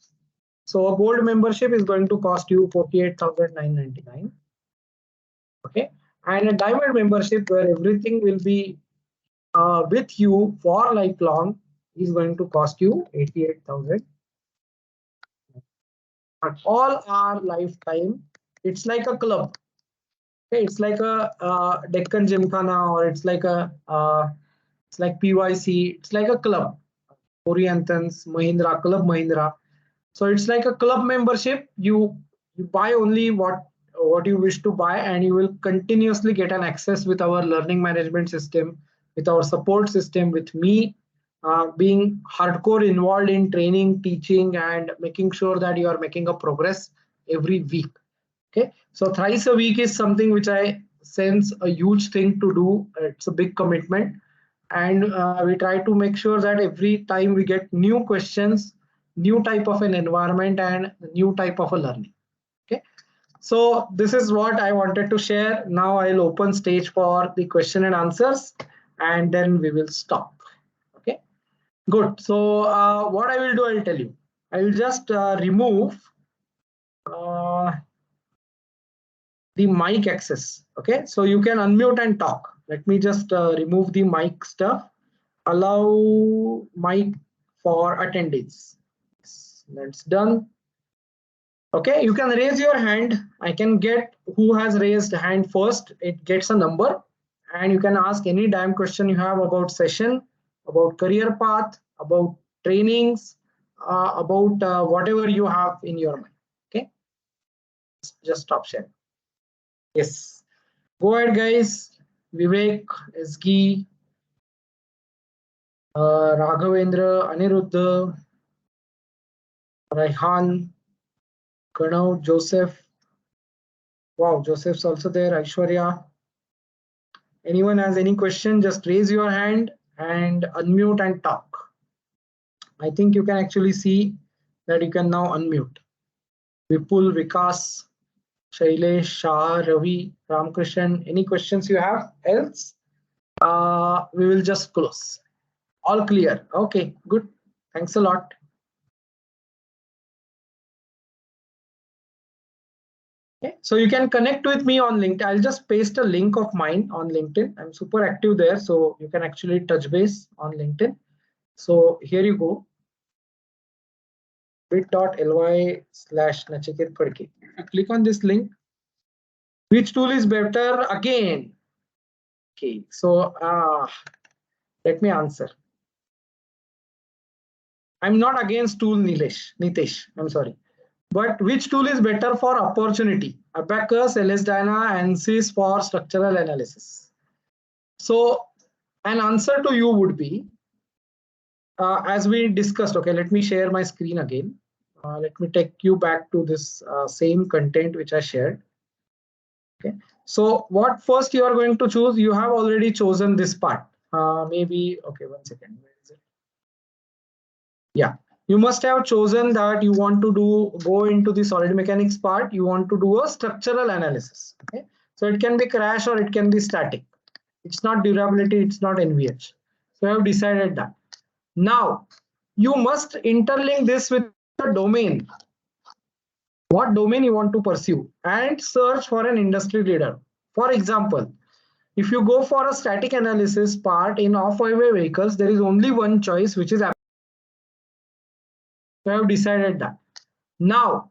So a gold membership is going to cost you 48,999. Okay. And a diamond membership where everything will be with you for lifelong is going to cost you 88,000. All our lifetime. It's like a club. Okay, it's like a Deccan Gymkhana, or it's like PYC. It's like a club. Orientans, Mahindra, Club Mahindra. So it's like a club membership. You buy only what you wish to buy, and you will continuously get an access with our learning management system, with our support system, with me being hardcore involved in training, teaching, and making sure that you are making a progress every week. Okay, so thrice a week is something which I sense a huge thing to do. It's a big commitment, and we try to make sure that every time we get new questions, new type of an environment, and new type of a learning. Okay, so this is what I wanted to share. Now I'll open stage for the question and answers, and then we will stop. Okay, good. So what I will do, I'll tell you. I will just remove uh, the mic access. Okay, so you can unmute and talk. Let me just remove the mic stuff. Allow mic for attendees. That's done. Okay, you can raise your hand. I can get who has raised hand first. It gets a number, and you can ask any damn question you have about session, about career path, about trainings, about whatever you have in your mind. Okay, just stop sharing. Yes, go ahead, guys. Vivek, SG, Raghavendra, Aniruddha, Raihan, Kanav, Joseph. Wow, Joseph's also there. Aishwarya. Anyone has any question, just raise your hand and unmute and talk. I think you can actually see that you can now unmute. Vipul, Vikas, Shailesh, Shah, Ravi, Ramkrishnan. Any questions you have? Else, we will just close. All clear. Okay, good. Thanks a lot. Okay, so you can connect with me on LinkedIn. I'll just paste a link of mine on LinkedIn. I'm super active there, so you can actually touch base on LinkedIn. So here you go. bit.ly/Nachiket Phadke. If you click on this link, which tool is better? Again. Okay, so let me answer. I'm not against tool, Nitesh. I'm sorry. But which tool is better for opportunity? Abacus, LSDyna, ANSYS for structural analysis. So an answer to you would be, as we discussed, okay, let me share my screen again. Let me take you back to this same content which I shared. Okay, so what first you are going to choose? You have already chosen this part. Maybe, okay, 1 second. Where is it? Yeah, you must have chosen that you want to go into the solid mechanics part. You want to do a structural analysis. Okay, so it can be crash or it can be static. It's not durability, it's not NVH. So I have decided that. Now, you must interlink this with the domain. What domain you want to pursue and search for an industry leader. For example, if you go for a static analysis part in off-highway vehicles, there is only one choice, which is. So I have decided that. Now,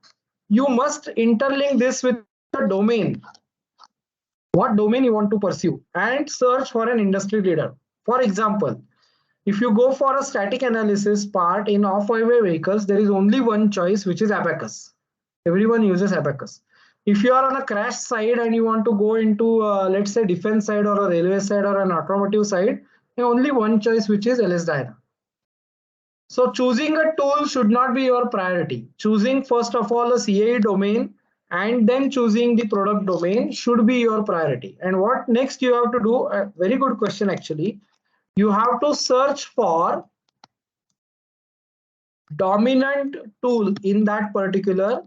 you must interlink this with the domain. What domain you want to pursue and search for an industry leader. For example, if you go for a static analysis part in off-highway vehicles, there is only one choice, which is Abacus. Everyone uses Abacus. If you are on a crash side and you want to go into, let's say, defense side or a railway side or an automotive side, only one choice, which is LSDyna. So choosing a tool should not be your priority. Choosing first of all a CAE domain and then choosing the product domain should be your priority. And what next you have to do, a very good question actually, you have to search for dominant tool in that particular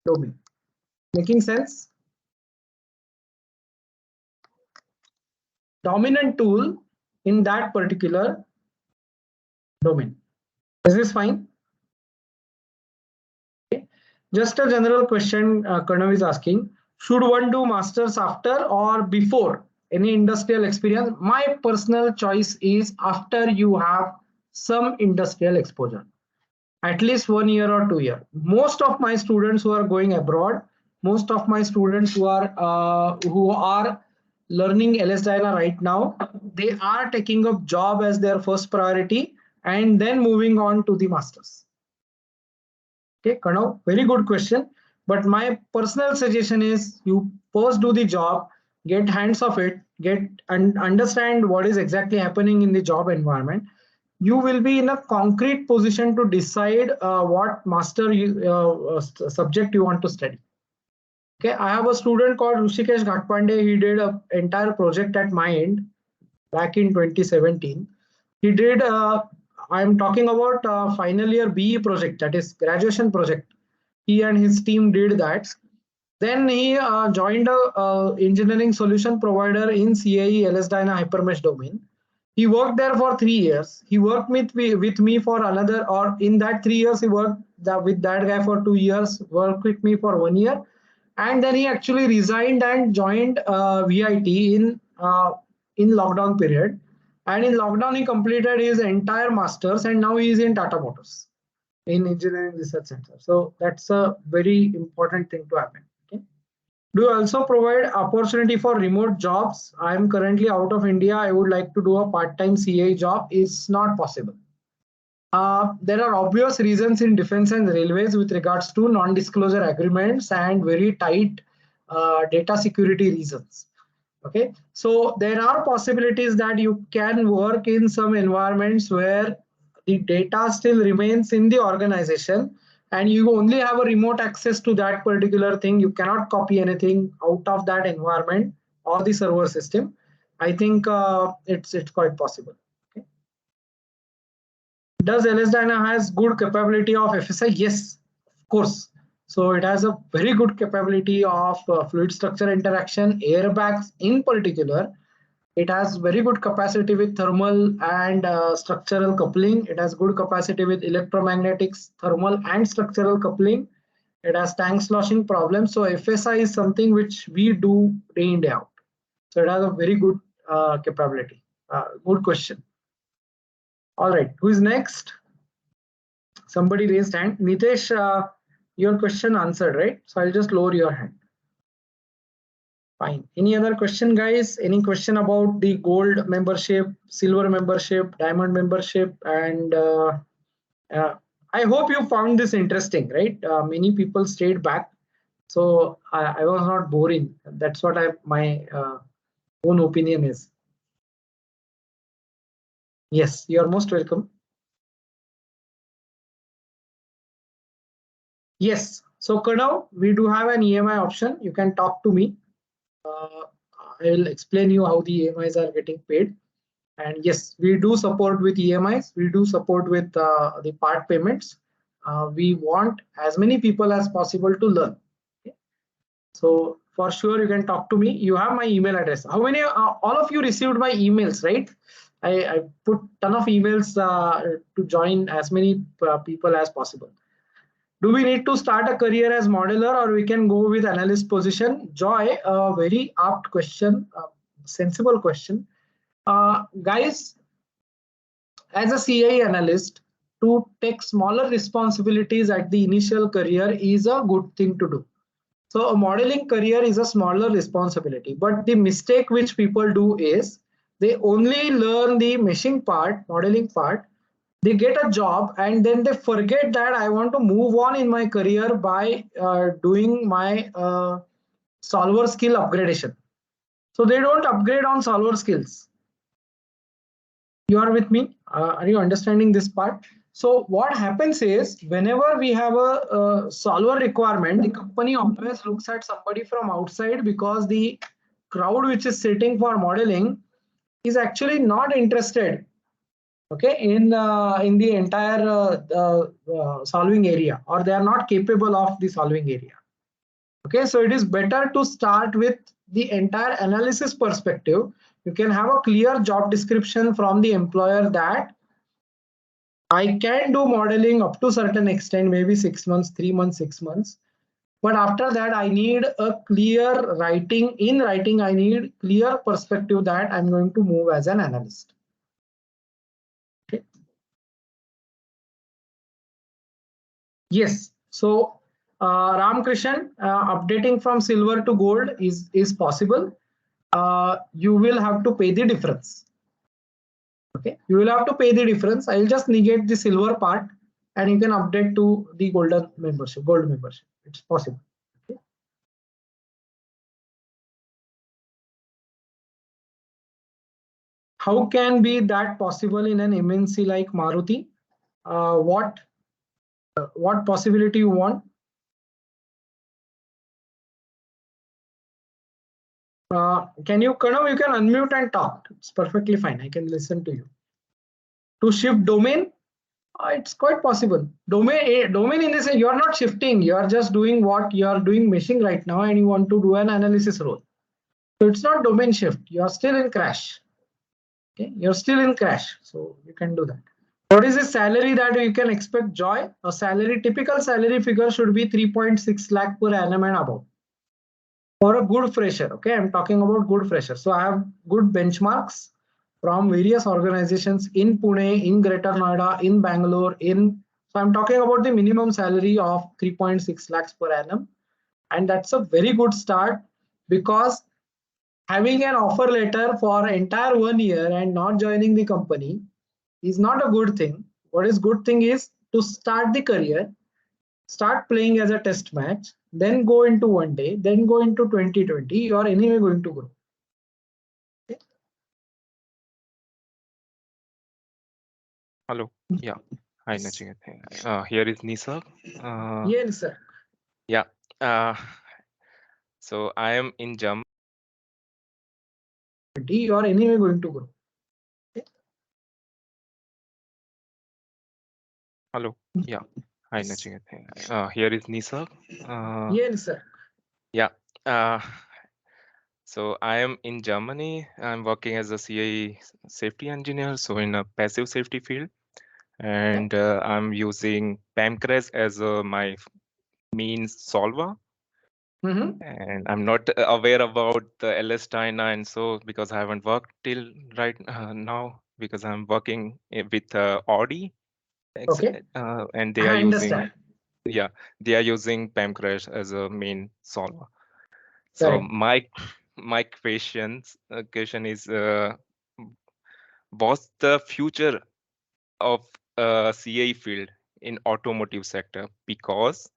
domain. Making sense? Dominant tool in that particular domain. Is this fine? Okay. Just a general question Karnav is asking. Should one do masters after or before any industrial experience? My personal choice is after you have some industrial exposure. At least 1 year or 2 years. Most of my students who are going abroad, most of my students who are learning LSDyna right now, they are taking up job as their first priority and then moving on to the masters. Okay, Kanav, very good question. But my personal suggestion is you first do the job, get hands of it, get and understand what is exactly happening in the job environment. You will be in a concrete position to decide what subject you want to study. Okay, I have a student called Rushikesh Ghatpande. He did an entire project at my end back in 2017. He did, I'm talking about final year BE project, that is graduation project. He and his team did that. Then he joined a engineering solution provider in CAE LSDyna Hypermesh domain. He worked there for 3 years. He worked with me for another, or in that 3 years, he worked with that guy for 2 years, worked with me for 1 year. And then he actually resigned and joined VIT in lockdown period. And in lockdown, he completed his entire masters and now he is in Tata Motors in Engineering Research Center. So that's a very important thing to happen. Okay. Do you also provide opportunity for remote jobs? I am currently out of India. I would like to do a part-time CA job. It's not possible. There are obvious reasons in defense and railways with regards to non-disclosure agreements and very tight data security reasons. Okay, so there are possibilities that you can work in some environments where the data still remains in the organization and you only have a remote access to that particular thing. You cannot copy anything out of that environment or the server system. I think it's quite possible. Okay. Does LS-DYNA has good capability of FSI? Yes, of course. So it has a very good capability of fluid structure interaction, airbags in particular. It has very good capacity with thermal and structural coupling. It has good capacity with electromagnetics, thermal and structural coupling. It has tank sloshing problems. So FSI is something which we do day in day out. So it has a very good capability. Good question. All right, who is next? Somebody raised hand. Nitesh, your question answered, right? So I'll just lower your hand. Fine. Any other question, guys? Any question about the gold membership, silver membership, diamond membership, and uh, I hope you found this interesting, right? Many people stayed back, so I was not boring. That's what my own opinion is. Yes, you are most welcome. Yes. So Kanav, we do have an EMI option. You can talk to me. Uh, I will explain you how the EMIs are getting paid. And yes, we do support with EMIs. We do support with the part payments. We want as many people as possible to learn. Okay. So for sure, you can talk to me. You have my email address. How many? All of you received my emails, right? I put ton of emails to join as many people as possible. Do we need to start a career as modeler or we can go with analyst position? Joy, a very apt question, sensible question. Guys, as a CI analyst, to take smaller responsibilities at the initial career is a good thing to do. So a modeling career is a smaller responsibility, but the mistake which people do is they only learn the meshing part, modeling part, they get a job and then they forget that I want to move on in my career by doing my solver skill upgradation. So they don't upgrade on solver skills. You are with me? Are you understanding this part? So what happens is whenever we have a solver requirement, the company always looks at somebody from outside because the crowd which is sitting for modeling is actually not interested, okay, in the entire solving area, or they are not capable of the solving area. Okay, so it is better to start with the entire analysis perspective. You can have a clear job description from the employer that I can do modeling up to certain extent, maybe 6 months, 3 months, 6 months. But after that, I need a clear writing. In writing, I need clear perspective that I'm going to move as an analyst. Okay. Yes. So Ramkrishan, updating from silver to gold is possible. You will have to pay the difference. Okay, you will have to pay the difference. I will just negate the silver part, and you can update to the golden membership, gold membership. It's possible. Okay. How can be that possible in an MNC like Maruti? What possibility you want? Can you, Kanav, you can unmute and talk. It's perfectly fine. I can listen to you. To shift domain, it's quite possible. Domain in this, you are not shifting. You are just doing what you are doing meshing right now, and you want to do an analysis role. So it's not domain shift. You are still in crash. Okay, you're still in crash, so you can do that. What is the salary that you can expect, Joy? A salary, typical salary figure should be 3.6 lakh per annum and above for a good fresher. Okay, I'm talking about good fresher. So I have good benchmarks from various organizations in Pune, in Greater Noida, in Bangalore, in, so I'm talking about the minimum salary of 3.6 lakhs per annum. And that's a very good start, because having an offer letter for entire 1 year and not joining the company is not a good thing. What is good thing is to start the career, start playing as a test match, then go into 1 day, then go into 2020. You are anyway going to grow. Hello. Yeah. Hi, Nachiket. Here is Nisa. Yes, sir. Yeah. Uh, so I am in Germany. You are anyway going to grow. Hello. Yeah. Hi, Nachiket. Here is Nisa. Yes, sir. Yeah. Uh, so I am in Germany. I'm working as a CA safety engineer, so in a passive safety field, Yeah. and I'm using PAMCRAS as my main solver. Mm-hmm. And I'm not aware about the LS and so because I haven't worked till right now because I'm working with Audi Okay. and they are I using understand. they are using PAMCRASH as a main solver. So Correct. my question is what's the future of CA field in automotive sector? Because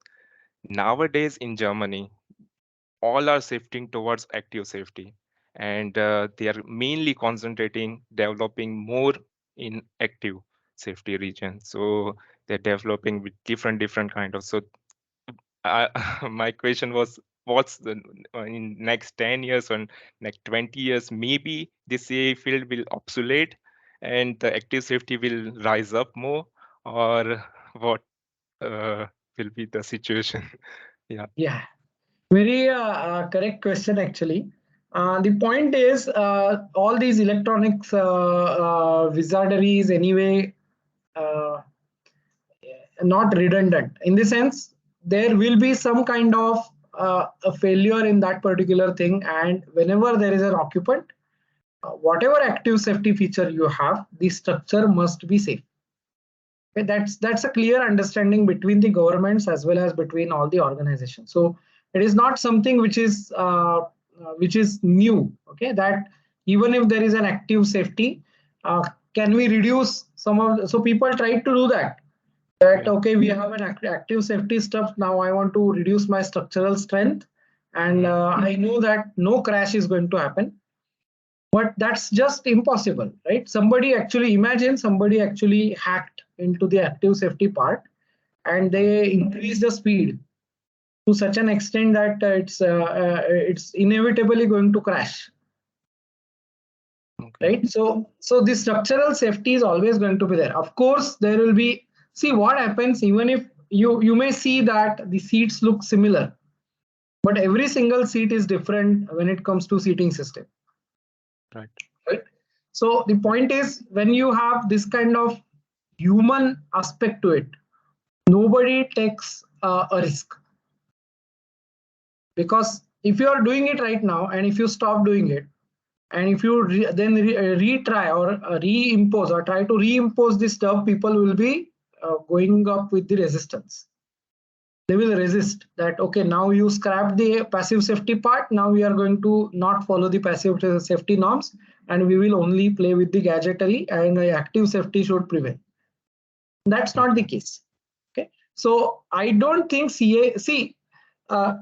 nowadays in Germany all are shifting towards active safety and they are mainly concentrating developing more in active safety region, so they're developing with different kind of so I, my question was what's the in next 10 years or next 20 years maybe this CA field will obsolete and the active safety will rise up more, or what will be the situation? Yeah. Yeah. Very correct question, actually. The point is, all these electronics wizardry is anyway uh, not redundant. In the sense, there will be some kind of a failure in that particular thing, and whenever there is an occupant, whatever active safety feature you have, the structure must be safe. Okay, that's a clear understanding between the governments as well as between all the organizations. So it is not something which is new. Okay, that even if there is an active safety, can we reduce some of? So people try to do that. That Yeah. okay, we have an active safety stuff. Now I want to reduce my structural strength, and Mhm. I know that no crash is going to happen, but that's just impossible, right? Somebody actually hacked into the active safety part, and Right. they increased the speed to such an extent that it's inevitably going to crash, Okay. right? So the structural safety is always going to be there. Of course there will be, see what happens, even if you may see that the seats look similar, but every single seat is different when it comes to seating system, Right. right? So the point is, when you have this kind of human aspect to it, nobody takes a risk, because if you are doing it right now and if you stop doing it, and if you retry or reimpose or try to reimpose this stuff, people will be going up with the resistance. They will resist that, okay, now you scrap the passive safety part, now we are going to not follow the passive safety norms, and we will only play with the gadgetry, and active safety should prevail. That's not the Okay. case. Okay, so I don't think CA, see, uh,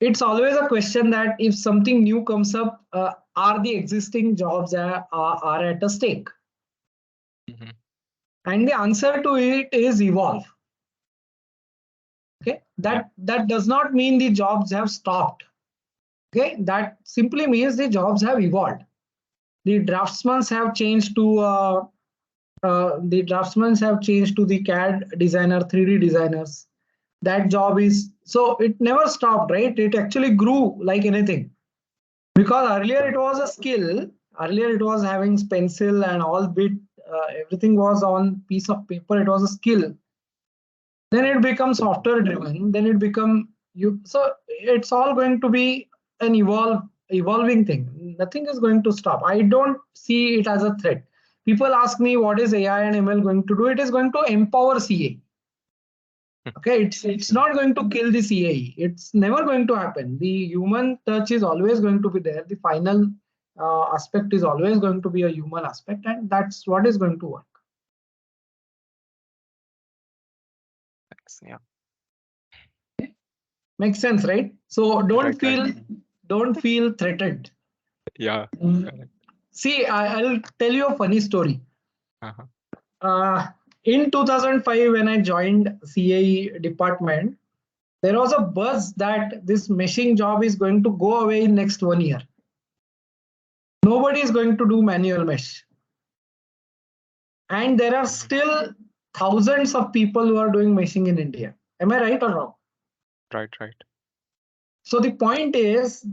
it's always a question that if something new comes up, are the existing jobs are at a stake? Mhm. And the answer to it is evolve. Okay, Yeah. that does not mean the jobs have stopped. Okay, that simply means the jobs have evolved. The draftsmen have changed to the CAD designer, 3D designers. That job is, so it never stopped, right? It actually grew like anything, because earlier Right. it was a skill. Earlier it was having pencil and all bit, everything was on piece of paper. It was a skill. Then it becomes software driven. Then it become you. So it's all going to be an evolving thing. Nothing is going to stop. I don't see it as a threat. People ask me what is AI and ML going to do. It is going to empower CA. Okay, it's not going to kill the CAE. It's never going to happen. The human touch is always going to be there. The final aspect is always going to be a human aspect, and that's what is going to work. Thanks. Yeah. Makes sense, right? So Right. Right. don't feel threatened. Yeah. Mm. Correct. See, I'll tell you a funny story. Uh-huh. Uh, in 2005, when I joined CAE department, there was a buzz that this meshing job is going to go away in next 1 year. Nobody is going to do manual mesh. And there are still thousands of people who are doing meshing in India. Am I right or wrong? Right, right. So the point is,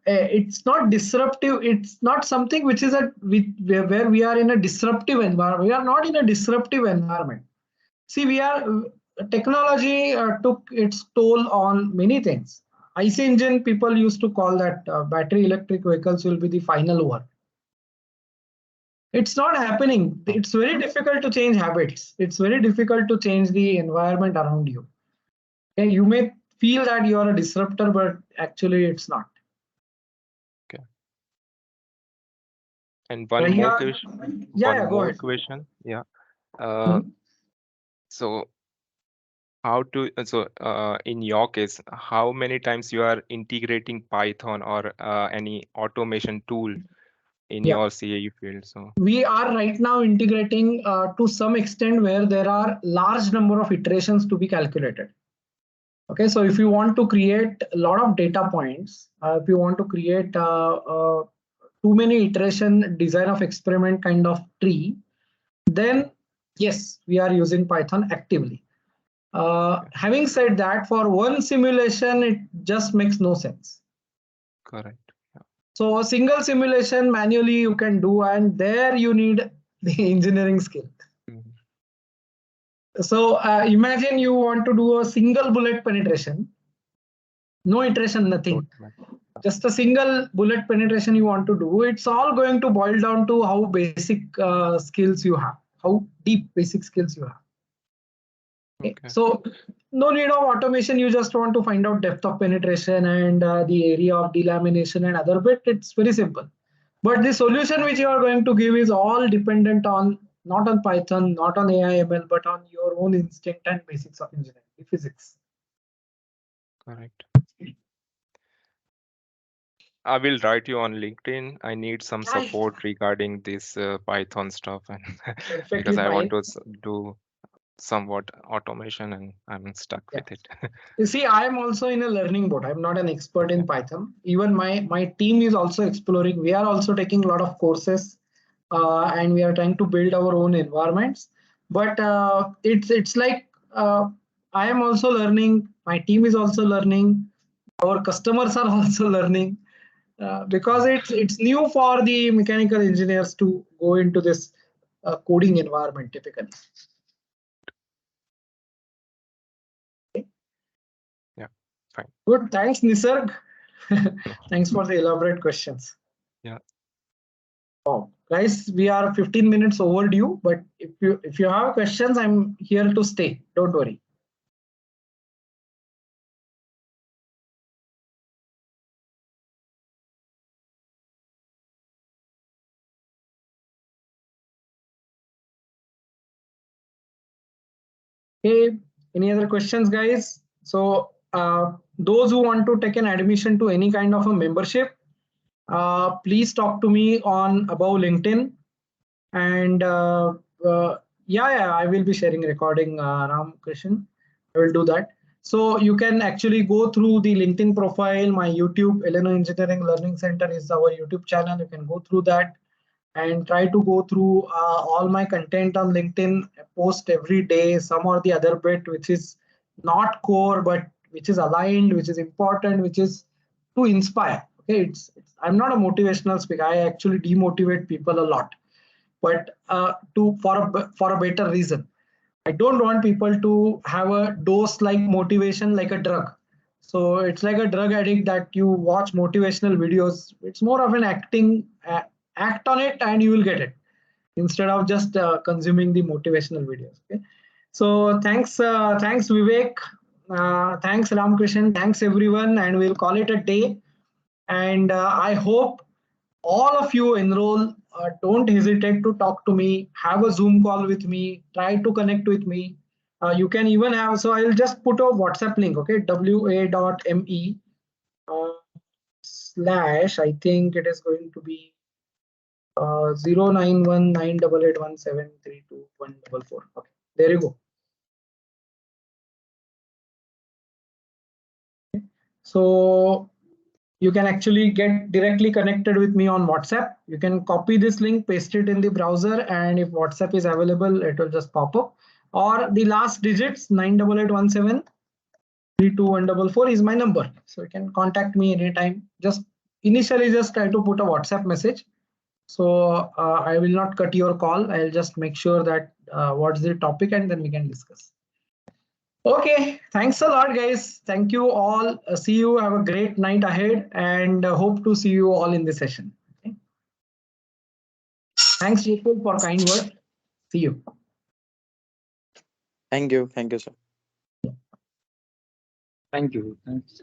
it's not disruptive. It's not something which is where we are in a disruptive environment. We are not in a disruptive environment. See, technology took its toll on many things. IC engine, people used to call that battery electric vehicles will be the final word. It's not happening. It's very difficult to change habits. It's very difficult to change the environment around you. Okay, you may feel that you are a disruptor, but actually it's not. Okay. And one more question. one Go more ahead. question. Yeah. Mhm. So in your case, how many times you are integrating Python or any automation tool in Yeah, your CAE field? So we are right now integrating to some extent where there are large number of iterations to be calculated. Okay, so if you want to create a lot of data points, if you want to create too many iteration design of experiment kind of tree, then yes, we are using Python actively. Having said that, for one simulation, it just makes no sense. correct. Yeah. So a single simulation manually you can do, and there you need the engineering skill. Mhm. So imagine you want to do a single bullet penetration, no iteration, nothing. Totally. Just a single bullet penetration you want to do. It's all going to boil down to how basic skills you have, how deep basic skills you have. Okay. Okay. So no need of automation. You just want to find out depth of penetration and the area of delamination and other bit. It's very simple. But the solution which you are going to give is all dependent on not on Python, not on AI ML, but on your own instinct and basics of engineering, physics. Correct. I will write you on LinkedIn. I need some Yeah, support regarding this Python stuff, and because perfectly I want fine. to do somewhat automation and I'm stuck Yeah. with it. You see, I am also in a learning boat. I'm not an expert Okay. in Python. Even my team is also exploring. We are also taking a lot of courses, and we are trying to build our own environments. But it's like I am also learning. My team is also learning. Our customers are also learning because Mm. it's new for the mechanical engineers to go into this coding environment typically. Yeah, fine. Good. Thanks, Nisarg. No. Thanks for the elaborate questions. Yeah, Oh, guys, we are 15 minutes overdue, but if you have questions, I'm here to stay. Don't worry. Okay. Any other questions, guys? So those who want to take an admission to any kind of a membership, please talk to me on above LinkedIn. And yeah, I will be sharing recording, Ram Krishan. I will do that. So you can actually go through the LinkedIn profile. My YouTube, ELENO Engineering Learning Center is our YouTube channel. You can go through that and try to go through all my content on LinkedIn. I post every day some or the other bit which is not core, but which is aligned, which is important, which is to inspire. Okay, I'm not a motivational speaker. I actually demotivate people a lot, but to for a better reason. I don't want people to have a dose like motivation like a drug. So it's like a drug addict that you watch motivational videos. It's more of an act on it and you will get it instead of just consuming the motivational videos. Okay. So thanks Vivek, thanks Ramkrishan, thanks everyone, and we'll call it a day. And I hope all of you enroll. Don't hesitate to talk to me. Have a Zoom call with me. Try to connect with me. You can even have, so I'll just put a WhatsApp link, okay? wa.me slash, I think it is going to be 091988173214. Okay. There you go. So you can actually get directly connected with me on WhatsApp. You can copy this link, paste it in the browser, and if WhatsApp is available, it will just pop up. Or the last digits 98817 32144 is my number. So you can contact me anytime. Just initially just try to put a WhatsApp message. So I will not cut your call. I'll just make sure that what's the topic and then we can discuss. Okay, thanks a lot, guys. Thank you all. See you. Have a great night ahead and hope to see you all in the session. Okay. Thanks, Vipul, for kind words. See you. Thank you. Thank you, sir. Thank you. Thanks.